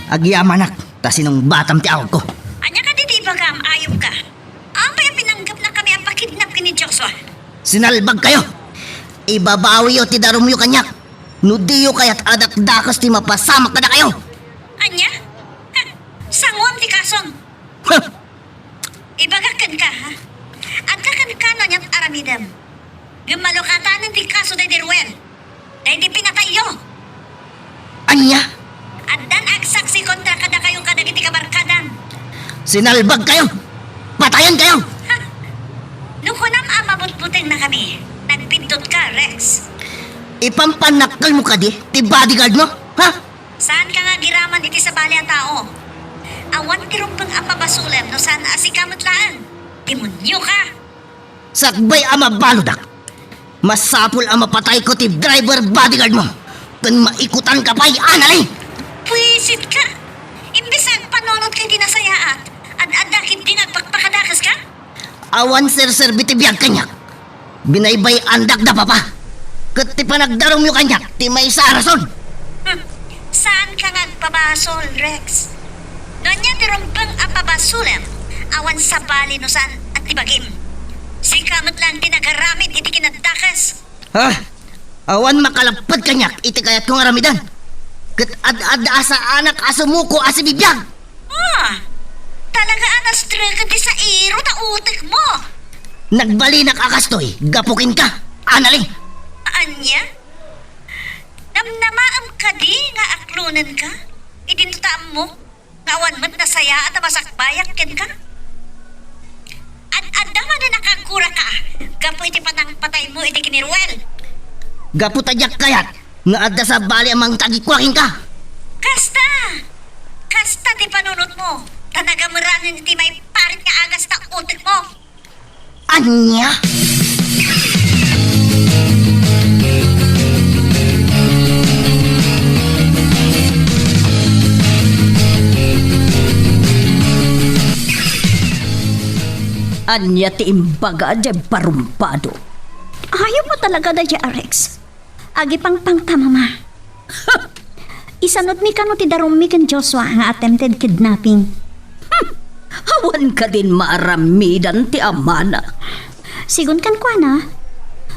Agyamanak, ta sinong batam ti awag ko. Anya ka diti bagam, ayop ka. Amay ang pinanggap na kami ang pakidnap ni Joshua. Sinalbag kayo. Ibabawi yo ti darum yo kanyak. Nudiyo kayat adak dakas ti mapasamak na kayo. Anya? Ha, sangwam ti kason. Huh. Ibagakan ka, ha? At kakan niyat aramidam. Gumalukatanan ti kaso day di Ruel. Day di pinatayo. Anya, At dan agsaksi kontra kada kayong kadagiti kabarkadan. sinalbag kayo. Patayan kayo. Nukunam ang mabutbuteng na kami. Nagpindot ka, Rex. Ipampanakal mo ka di, ti bodyguard mo, ha? Saan ka nga giraman iti sa bali ang tao? Awan tirumpang apabasulam no saan asikamatlaan. Demonyo ka! Sakbay ama baludak. Masapul ang mapatay ko ti driver bodyguard mo. Kan maikutan ka pa'y anali. Puisit ka! Imbis ang panonod kay dinasayaat, ad-adakit din at pagpakadakas ka? Awan sir bitibiyag kanyak. Binaybay andak da papa. Kat ti panagdarong mo kanyak, ti may sarason. Saan ka nga pabasol, Rex? Ganyan tirumpang apabasulam, awan sa bali no saan at tibagim. Sikamot lang tinagaramit iti kinadakas. Ha? Awan makalapad kanyak, iti kayat kong aramidan. Kat ad-ad asa anak asumuko asibibiyag. Ah, talaga anas dragon di sa iro na utik mo. Nagbalinak akastoy, gapukin ka, anali. Anya? Namnamaam ka di nga aklunan ka? Idinutaam mo? Ngawan mo't nasaya at masakbayak ken ka? Ad-adama na nakakura ka. Gapoy ti panang patay mo iti kinirwel. Gaputadyak kayat, nga adda sa bali amang tagikwaking ka. Kasta! Kasta ti panunot mo. Tanagamuranin iti may parit nga agas na utik mo. Anya? Anya ti imbaga dyan parumpado. Ayaw mo talaga da Rex. Agi pang tama, mama. isanod mi kano ti darum mi kan Joshua nga attempted kidnapping. Hawan ka din maaramidan ti amana. Sigun kan kwa na,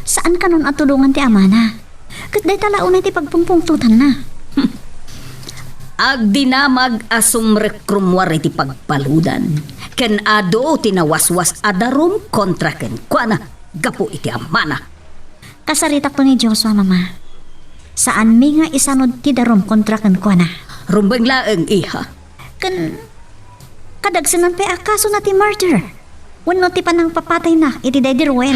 saan kanon atulungan ti amana? Kat day talaon ti pagpungpungtutan na. Agdi na mag-asumrekrumwar iti pagpaludan. Ken ado tinawaswas adarum kontra ken kuana gapo iti amana. Kasaritak to ni Joshua, mama. Saan mi nga isanod ti darum kontra kan kwa na? Rumbeng laeng iha. Kan kadagsanan pa akaso na ti murder. Wano ti panang papatay na iti Daddy Ruel.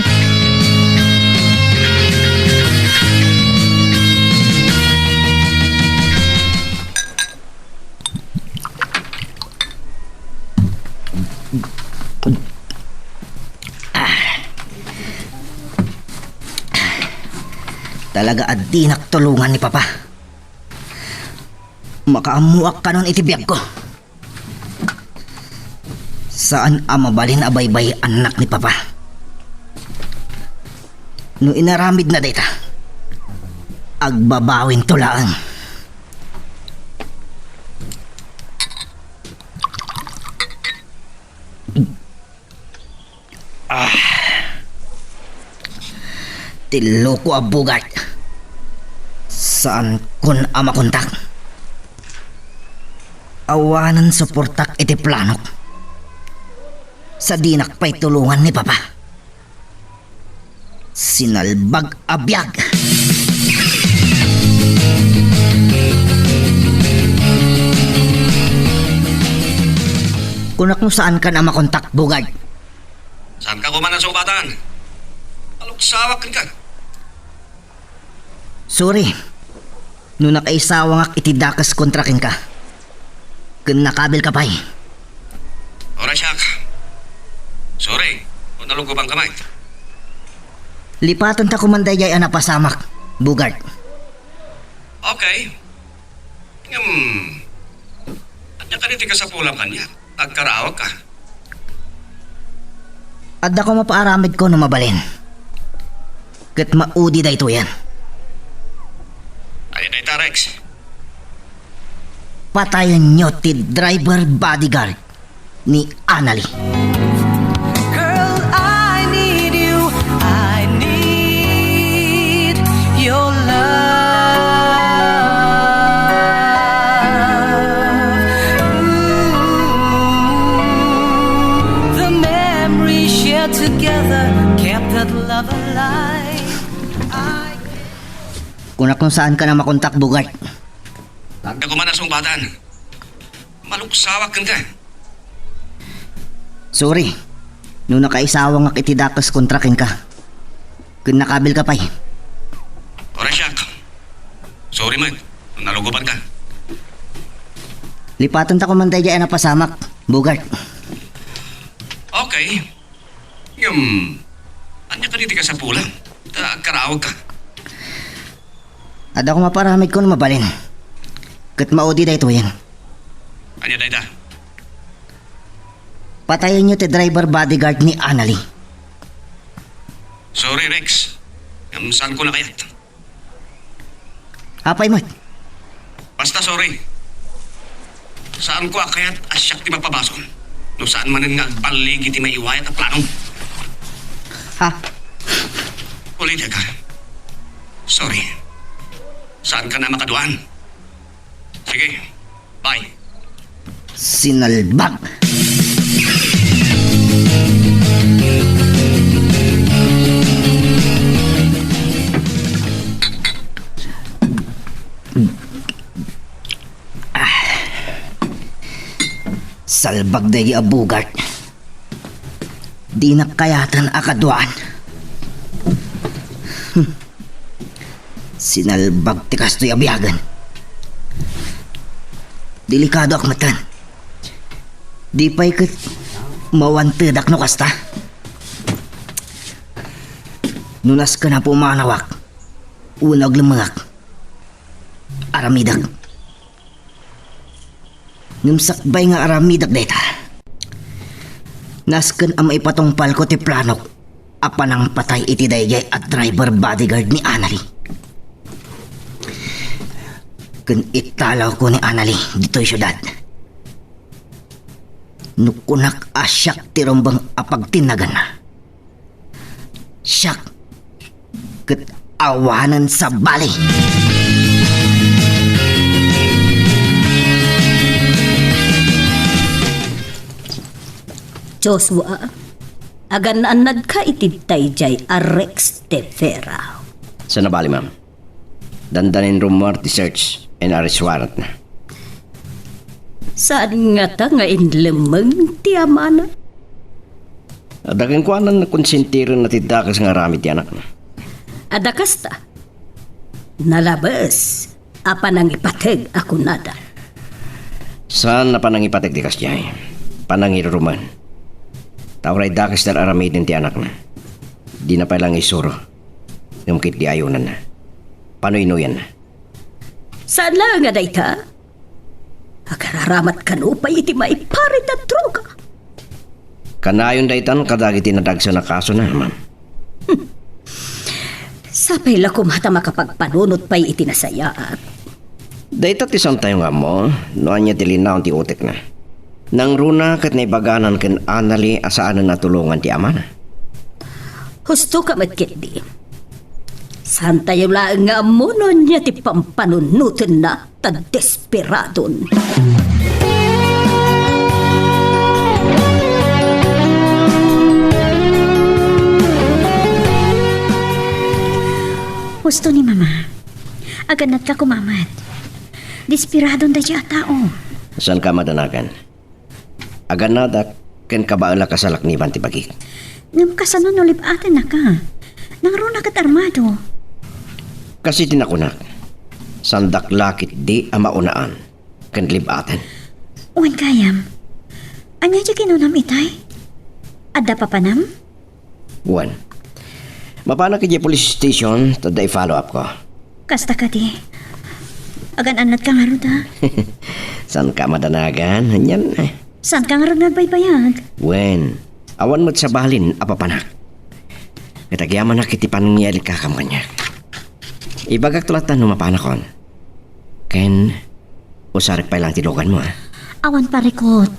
Talaga adi tulungan ni Papa. Makaamuak ka nun itibiyag ko. Saan ang mabalin abaybay anak ni Papa? No inaramid na data, agbabawin tulaan. Tilo ko abugat. Saan kun ama kontak? Awanan suportak iti planok. Sa dinak pa'y tulungan ni Papa. Sinalbag abiyag. Kunak mo saan ka na makontak, bugad? Saan ka kumanan sa ubatan? Aluksawak ka. Sorry. Nung nakaisawa ngak itidakas kontrakin ka. Kung nakabil ka pa'y. Ora siya ka. Sorry, kung nalungkubang kamay. Lipatan ta kumanday jay anapasamak, bugard. Okay. Anya ka niti ka sa pulang kanya. Agkarawag ka. Adda ko mapaaramid ko na mabalin. Kat maudi da ito yan. Ayan na ita, Rex. Patayan nyo ti driver bodyguard ni Annalie. Girl, I need you. I need your love. The memories shared together kept that love alive. Kunak kung saan ka na makontak, bugard. Agda kumanan sa ubatan. Maluksawak ka. Sorry. Nung nakaisawa ngak itidakas kontrakin ka. Kung nakabil ka pa'y. Ora siya ka. Sorry man, kung naluguban ka. Lipatan ta kumanday jay anapasamak, bugard. Okay. Anya ka niti ka sa pulang. Agkarawag ka. Adda ko maparamid ko na mabalin. Kat maudi da ito yan. Anya da ita. Patayan nyo ti driver bodyguard ni Annalie. Sorry, Rex. Saan ko na kayat? Apay mo. Basta sorry. Saan ko akayat asyak ti mapabason? No saan man nga agbaligi ti may iwayat at planong? Ha? Ulit ka. Sorry. Saan ka na makaduan? Sige. Bye. Sinalbag. Salbag day abugart. Di nakayatan akaduan. Sinalbag ti kastoy abiyagan. Delikado ak matan. Di pa'y kat mawantedak no kasta. Nunas ka na pumanawak. Unag lumangak. Aramidak. Numsakbay nga aramidak data. Nasken ang maipatungpal ko ti planok. Apanang patay iti dayjay at driver bodyguard ni Annalie. Kan italaw ko ni Anali dito'y syudad. Nukunak asyak ti rombang apagtinagan na. Siyak ket awanan sa bali. Joshua, agananad ka ititay jay a Rex Tefera. Sa nabali, ma'am. Dandanin rumor ti search and arrest warrant na. Saan nga ta nga inlemeng ti amana? Adagan ko anan na konsentirin na tidakas nga rami ti anak na. Adakas ta. Nalabas. Apa nang ipateg ako nada. Saan na panang ipatek di kasjay? Panang iruruman. Tawray dakas dar aramidin ti anak na. Di na palang isuro. Yung kit di ayunan na. Paano inuyan na? Saan lang nga dayta? Akararamat ka no pa iti maiparit at droga. Kanayon daytan kadagiti na dagsa na kaso na, ma'am. Sapay la kumata makapagpanunot pa'y itinasayaat. Dayta ti tayo nga mo, noan niya tilinaw ti utek na. Nang runa kat naibaganan ken Anali asaan na natulungan ti ama na. Husto ka matkit di. Saan tayo lang nga mo nun niya ti pampanunutin na ta desperadon. Gusto ni mama. Aganat ka kumamat. Desperadon da siya tao. Saan ka madanagan? Aganadak ken kabaala kasalak ni Banti Bagik. Ngam kasanon ulip atin na ka. Nang runa kat armado. Kasi tinakunak. Sandak lakit di amaunaan. Ken libatan. Uwan kayam. Anya siya kinunam itay? Adda pa panam? Juan. Mapana kaya police station tada i-follow up ko. Kasta ka di. Agan anat ka nga ruda. Saan ka madanagan? Hanyan eh. Saan ka nga rin nagbaybayag? Wen, awan mo't sa balin apapanak. Katagyaman na kiti panangyari ka kanya. Ibagak tulatan no mapanakon. Ken, usarik pa lang tilugan mo ah. Awan parikot.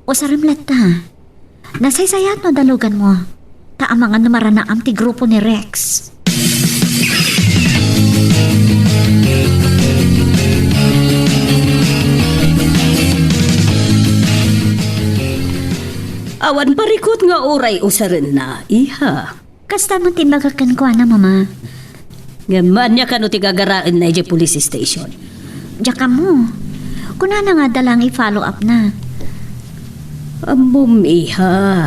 O sarimlet ta. Nasaysayat no dalugan mo. Taamangan na maranaam ti grupo ni Rex. Awan parikot nga oray usarin na, iha. Kasta mo timagakan ko na mama. Ngaman niya ka no tigagaraan na ije police station. Diyak mo. Kuna na nga dalang i-follow up na. Amom, iha.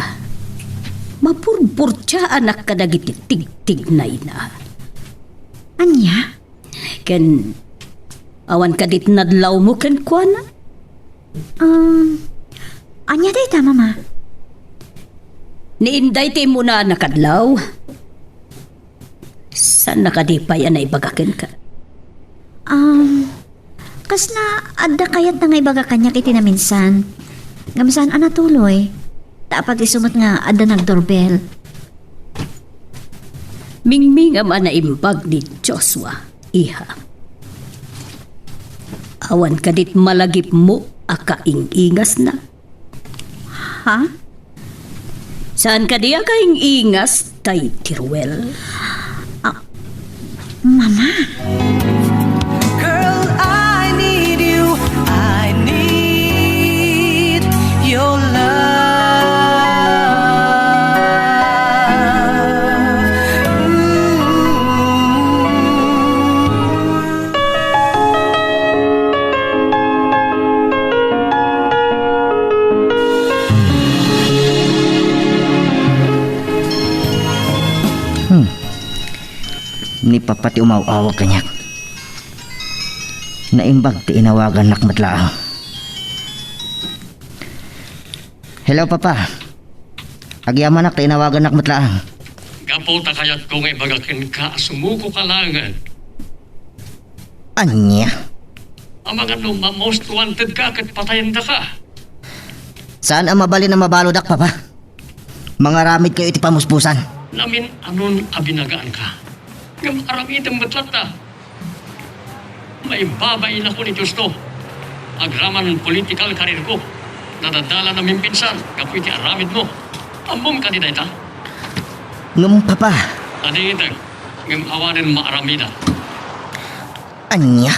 Mapurbur siya anak ka dagiti tig-tig na ina. Anya? Ken, awan ka dit nadlaw mo ken kwa na? Anya day ta mama? Niinday ti mo na nakadlaw. Saan nakadipay na ibagakin ka? Kas na adda kayat na nga ibaga kanya kiti na minsan. Ngamisan anatuloy. Tapag isumot nga adda nagdoorbell. Mingming ama na imbag ni Joshua, iha. Awan ka dit malagip mo akaingingas na. Ha? Saan ka di akaingingas, tay Tiruel? Mama? Girl, I need you. I need your love. Ni papati umaw-awag kanyak. Naimbag ti inawagan nak matlaang. Hello papa. Agyaman nak ti inawagan nak matlaang. Kaputa kayat ko ngay bagakin ka, sumuko kalangan. Anya? Ang mga most wanted ka kat patayan da ka. Saan ang mabali na mabalodak papa? Mga ramid kayo iti pamuspusan. Namin anon abinagaan ka. Ngam aramid ang batlat ta. May babain ako ni Diyos to. Agraman political career ko. Nadadala na mimpinsan. Kapoy ti aramid mo. Ambom ka di dayta. Ngam papa, Adi itag. Ngam awanin maaramida. anya?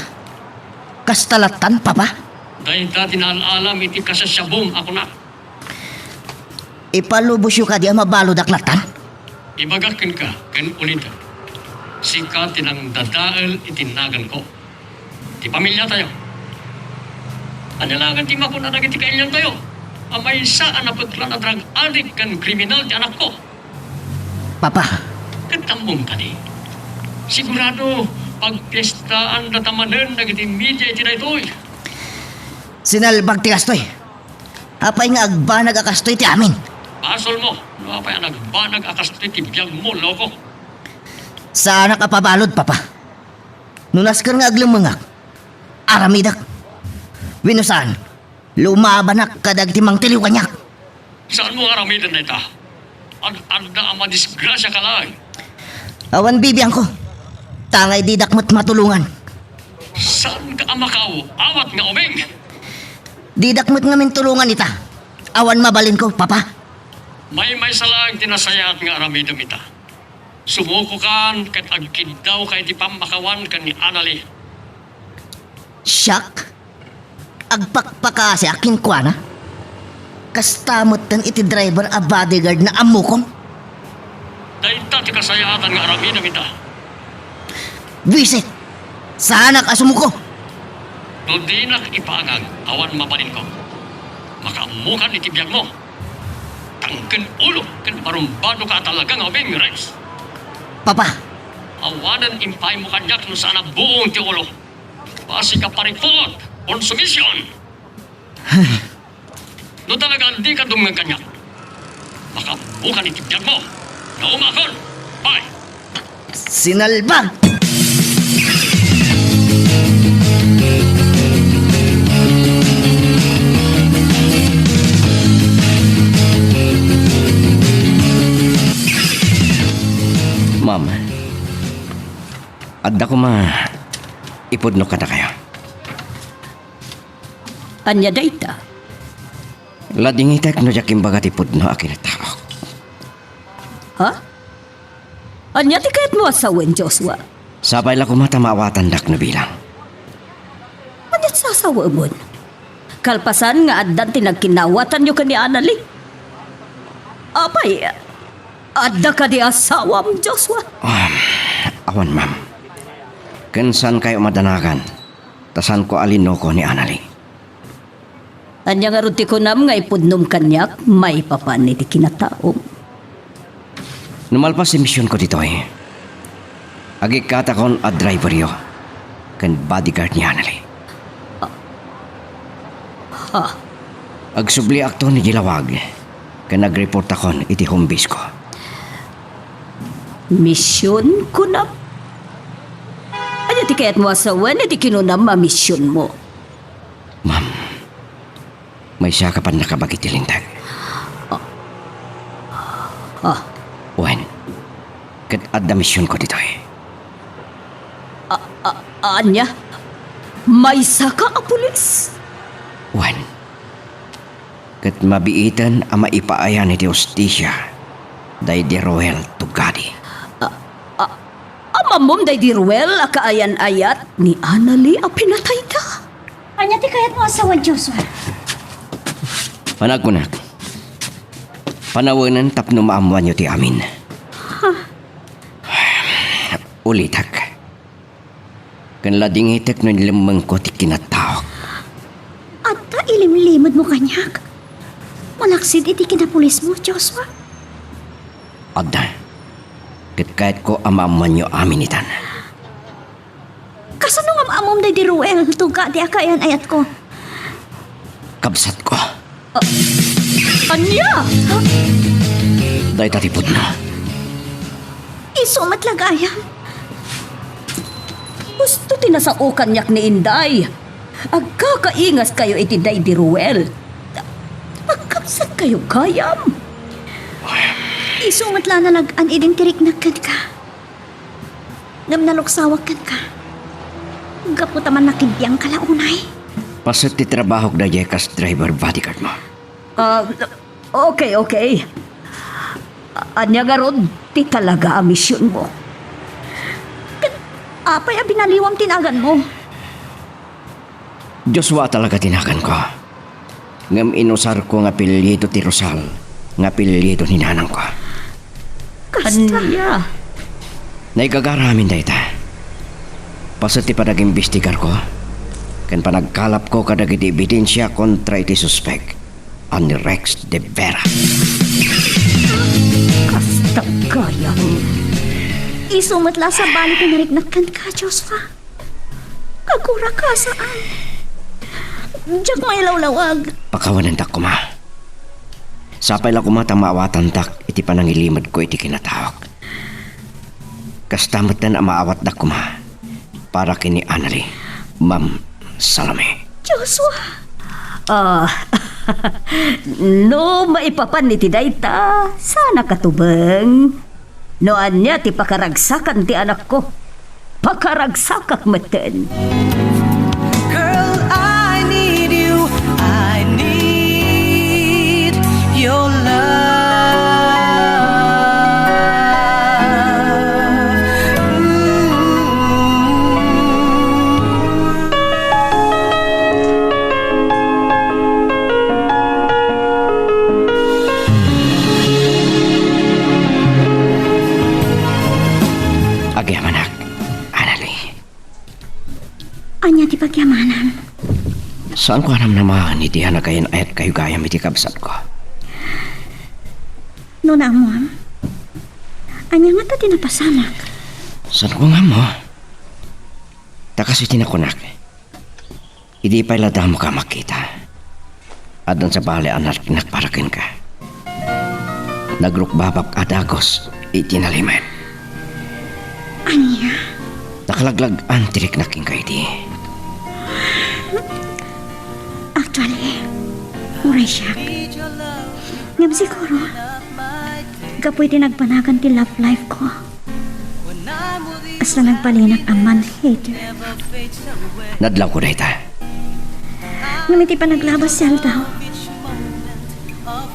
Kastalatan papa? Dayta tinalalam iti kasasyabong ako na. Ipalubos yu ka di mabalo daklatan? Ibagakin ka, ken ulita. Sika tinang dadael itinagan ko. Ti pamilya tayo. Analangan ti mako na nagiti kailyan tayo. Amay saan na pagklan na drug addict kan kriminal ti anak ko. Papa, Katambong ka di. Sigurado, pagpestaan na tamanan nagiti media iti na ito'y. sinalbag ti kastoy. Apay nga agbanag akastoy ti amin. Pasol mo, napay nagbanag akas ti biyag mo, loko. Sana ka pabalod, papa. Nunas ka nga aglumangak. Aramidak. Winusan, lumabanak kadag timang tiliw kanyak. Saan mo aramidan na ita? Anda ang madisgrasya ka lang. Awan bibiyang ko. Tangay didak mo't matulungan. Saan ka amakaw? Awat nga umeng. Didak mo't ngamin tulungan ita. Awan mabalin ko, papa. May salang tinasayat nga aramidam ita. Sumuko kan kat agkid daw kay ti pamakawan kan ni Anali. Siyak. Agpakpaka si aking kuwana. Kastamot tan iti driver a bodyguard na amukom. Dahita ti kasayatan nga aramidam ita. Visit. Sana ka sumuko. No di nak ipangag, awan mabalin ko. Makamukan iti biyag mo. Tangken ulo, kan parumbado ka talaga nga umeng, Rex. Papa, Awanan impay mo kanyak no sana buong ti ulo. Pasi ka paripot, konsumisyon. No talaga hindi ka dumang kanyak. Makabukan iti biyag mo. Naumakon. Bye. sinalbag. Ma'am, adda ko ipudno ka na kayo. Anya dayta. Lading itek no jakim bagat ipudno akin tao. Ha? Anya ti kahit mo asawen, Joshua. Sabay la ko matamawatan dak na bilang. Anya sasawa mo? Kalpasan nga addan tinagkinawatan nyo ka ni Anali. Apay, adda ka di asawam, Joshua. Awan ma'am. Kansan kayo madanagan. Tasan ko alino ko ni Anali. Anya nga ruti ko nam nga ipudnom kanyak, may papan iti kinataom. Numalpas si misyon ko dito eh. Agikata kon a driver yo. Kan bodyguard ni Anali. Ha? Agsubli akto ni Gilawag. Kan nagreport akon iti home base ko. Misyon ko na. Anya ti kaya't mo asawan, iti kinunam ma misyon mo. Ma'am, may siya ka pa nakabagitilindag. Ha? Wen, kat adda misyon ko dito eh. Anya? May saka a pulis? Wen, kat mabiitan ang maipaayan iti ustisya day di Roel Tugadi. Amamom day di Ruel, akaayan-ayat ni Anali a pinatay ta. Anya ti kayat mo asawa, Joshua. Panagkunak, panawanan tapno maamuan nyo ti amin. Ulitak. Kan lading itek no nilamang ko ti kinatawag. At ta ilimlimod mo kanyak. Malaksid iti kinapulis mo, Joshua. Adda, kat kahit ko amamuan nyo amin itan. Kasano nga amom day di Ruel, tuga di akayan ayat ko. Kabsat ko. Anya? Day tatipod na. Isumat lagayam. Gusto tinasao kanyak ni Inday. Agkakaingas kayo iti day di Ruel. Pagkapsat kayo kayam. Isumat lang nalagaan iding tiriknagkan ka. Ngam naluksawag kan ka. Gaputa man nakibiyang kalaunay. Pasat ti trabaho na jekas driver bodyguard mo. Okay. Anya garod, ti talaga ang misyon mo. Apay a binaliwang tinagan mo. Joshua talaga tinakan ko. Ngam inusar ko nga apelyido ti Rosal, nga apelyido ni nanang ko. Anya? Naigagaramin da ita. Pasat ti panag-imbestigar ko, kan panagkalap ko kadag iti ebidensya kontra iti suspek, ani Rex de Vera. Kasta kaya. Isumatla sa balik na narignakan ka, Joshua. Kagura ka saan? Diyak may lawlawag. Pakawanan tak ko ma. Sapay lang kumatang maawatan tak iti panangilimad ko iti kinatawag. Kastamot na maawat dak ko ma. Para kini Anali, Ma'am Salome. Joshua. No, maipapan ni ti dayta. Sana katubeng. No anya ti pakaragsakan ti anak ko. Pakaragsakak meten. Girl, I need you. I need your love. Agyamanak, Anali. Anya ti pagyamanan. Saan ko alam naman iti hanagayan ayat kayo gayam iti kabsat ko? No na mo. Anya nga ta tinapasamak. Saan ko nga mo? Takas iti nakunak. Hindi pa ilada mo ka makita. Adan sa bali anak nakparakin ka. Nagrukbabak adagos iti nalimet. Anya? Nakalaglag ang tirik na king kaiti. Actually, muray siya. Ngam siguro, kapoy tinagpanagan ti love life ko. As na nagpalinak ang man-hater. Nadlaw ko na ita. Ngamiti pa naglabas siya daw.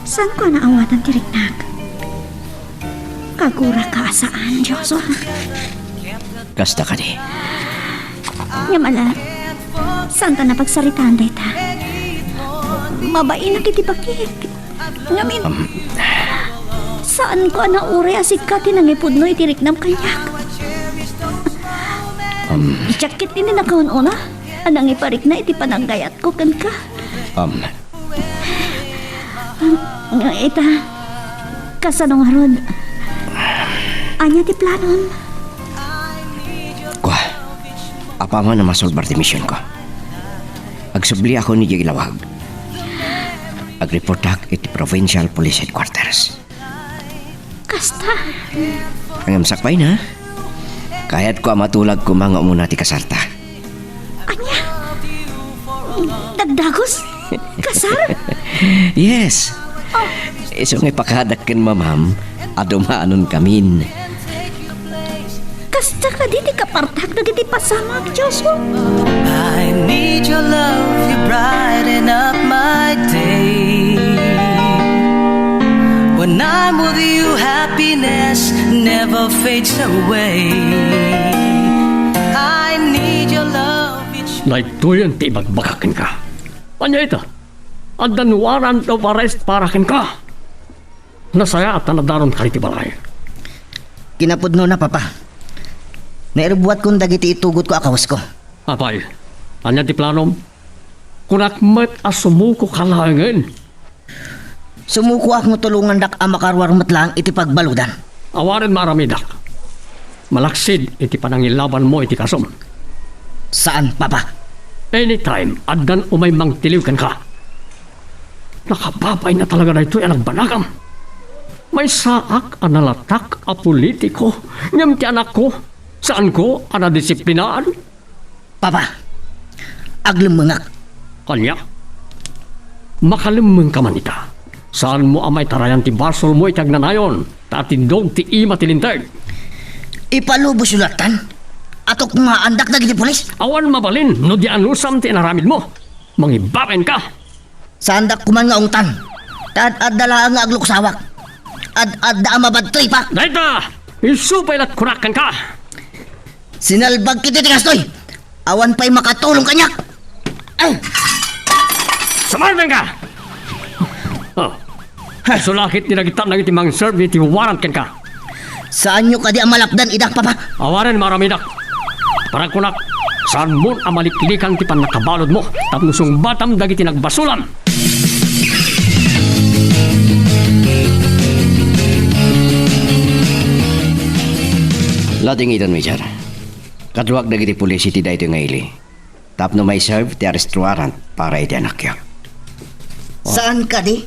Saan ko naawatan ti riknak? Kagura ka saan, Joshua? Kasta ka di. Ngam saan ta napagsaritaan dayta? Mabain na kitipakik. Ngamin, saan ko na uri asikatin ang ipudno itiriknam kanyak? Ijakit ini na kaon-una. Anang iparik na iti pananggayat ko kan ka. Ita, kasanong harod. Anya ti planon. Kwa, apa mo na masolbar ti mission ko. Agsubli ako ni Ilawag. Agreport ak iti Provincial Police Headquarters. Kasta. Ang sakpay na. Kaya't ko matulag ko mga umuna ti kasarta. Anya? Dagdagos? Kasar? Yes. Iso nga pakadakin mamam, adumaanon kamin. Kasta ka di kapartak na giti pasamak, Joshua. I need your love, you brighten up my day. When I'm with you, happiness never fades away. I need your love each Naituyan ti bagbakakin ka. Anya ita? Adan warrant of arrest para kin ka. Nasaya at tanadaron ka iti balay. Kinapudno na, Papa. Nairbuat kong dagiti itugot ko akawas ko. Apay, anya ti planom? Kunakmet asumuko kalangin. Sumuko akong tulungan dak ang makarwar matlang iti pagbaludan. Awarin maramidak. Malaksid iti panangilaban mo iti kasom. Saan, Papa? Anytime, adan umay mangtiliw kan ka. Nakababay na talaga na ito'y anak banagam. May saak analatak a politiko. Ngam ti anak ko, saan ko anadisiplinaan? Papa, aglimengak. Kanya, makalimeng ka man ita. Saan mo amay tarayan ti barsol mo itagnanayon, tatindog ti ima tilintag. Ipalubos sulatan. atok mga andak na giti pulis. Awan mabalin, no di anusam ti naramid mo. Mangibaken ka. Sa andak kuman nga ungtan. Tad-ad nga agluksawak. Ad-da mabadtoy pa. Dayta, isupay lat kurakan ka. Sinalbag kiti ti kastoy. Awan pa'y makatulong kanyak. Ay! Samardan ka! Oh. Sulakit nilagita na iti mang serve iti warrant ken ka. Saan nyo kadi ang malapdan idak papa? Awaren maramidak. Para kunak, saan mo ang maliklikan ti pan nakabalod mo tapno sung batam dagiti nagbasulan. Lading itan, Major. Kadwag dagiti pulis iti dayto nga ili. Tapno may serve ti arrest warrant para iti anakyo. Saan ka di?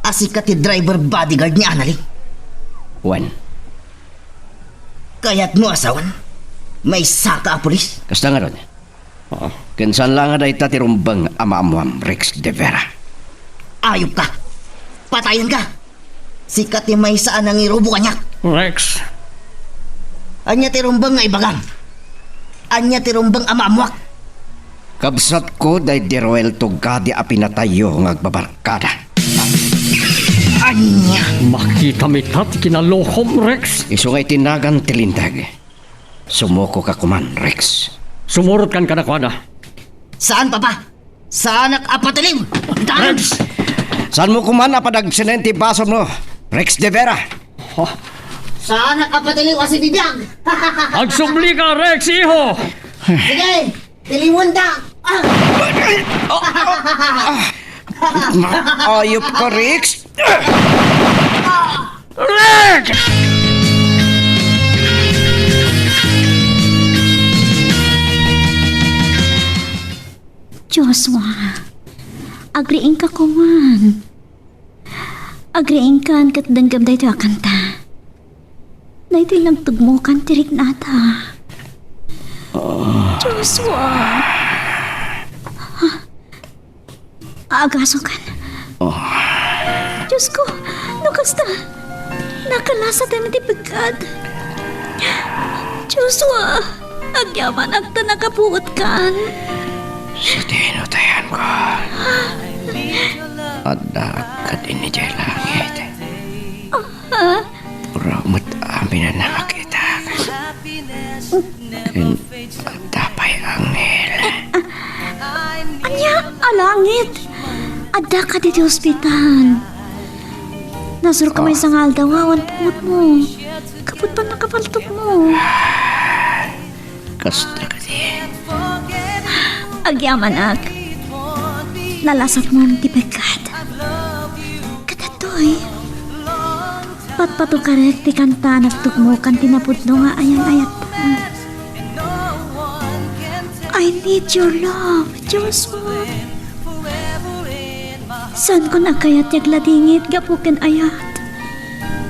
Asika ti driver bodyguard ni Anali. When? Kaya't mo asawan. May saka a pulis. Kasta nga ron. Kansan lang nga dayta ti rumbang ama-amuam Rex de Vera. Ayop ka. Patayan ka. Sikat ti may saan ang irubo kanyak. Rex, Anya ti rumbang nga ibagang. Anya ti rumbang amaamuak. Kabsat ko day di Roel Tugadi a pinatayo ng agbabarkada. Anya. makita mi tat kinalohom Rex. Isungay tinagan tilindag. Sumuko ka kuman, Rex. Sumurot kan kanakwada. Saan papa? Saan apatilim? Rex! Saan mo kuman apadag sinenti baso mo, Rex de Vera? Saan apatilim o si Bibiyag? Agsumli ka Rex, iho! Sige, tilimon da. Ayop ka, Rex. Rex! Joshua, agriin ka kuman. Agriin ka kat danggam dayto akanta. Dayto'y nagtugmo kan tirik nata. Joshua. Agaso kan. Diyos ko, nukasta. Nakalasa tayo ti pagkad. Joshua, agyaman agta nakapuot kan. Sa tinutayan ko. Ada ka din ni Jay Langit. Ramot amin na nakakita. Tapay angel. Anya, alangit. Ada ka dito ospital. Nasuro ka may sangal daw, awan pumot mo. Kaput pa nakapaltok mo. Kasta ka din. Agyaman ak. Nalasat mo ang tipagkat. Katatoy. Patpato karek ti kanta nagtugmo kan tinapudno nga ayan-ayat pa. I need your love, Joshua. San ko nakayat yagladingit gapuken ayat.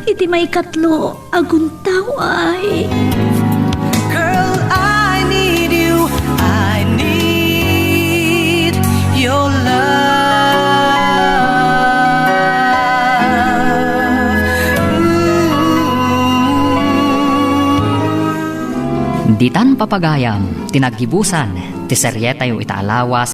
Iti may katlo aguntaw ay. Girl, I need you. I need your love. Ditan papagayam, tinaggibusan, ti seryeta yung itaalawas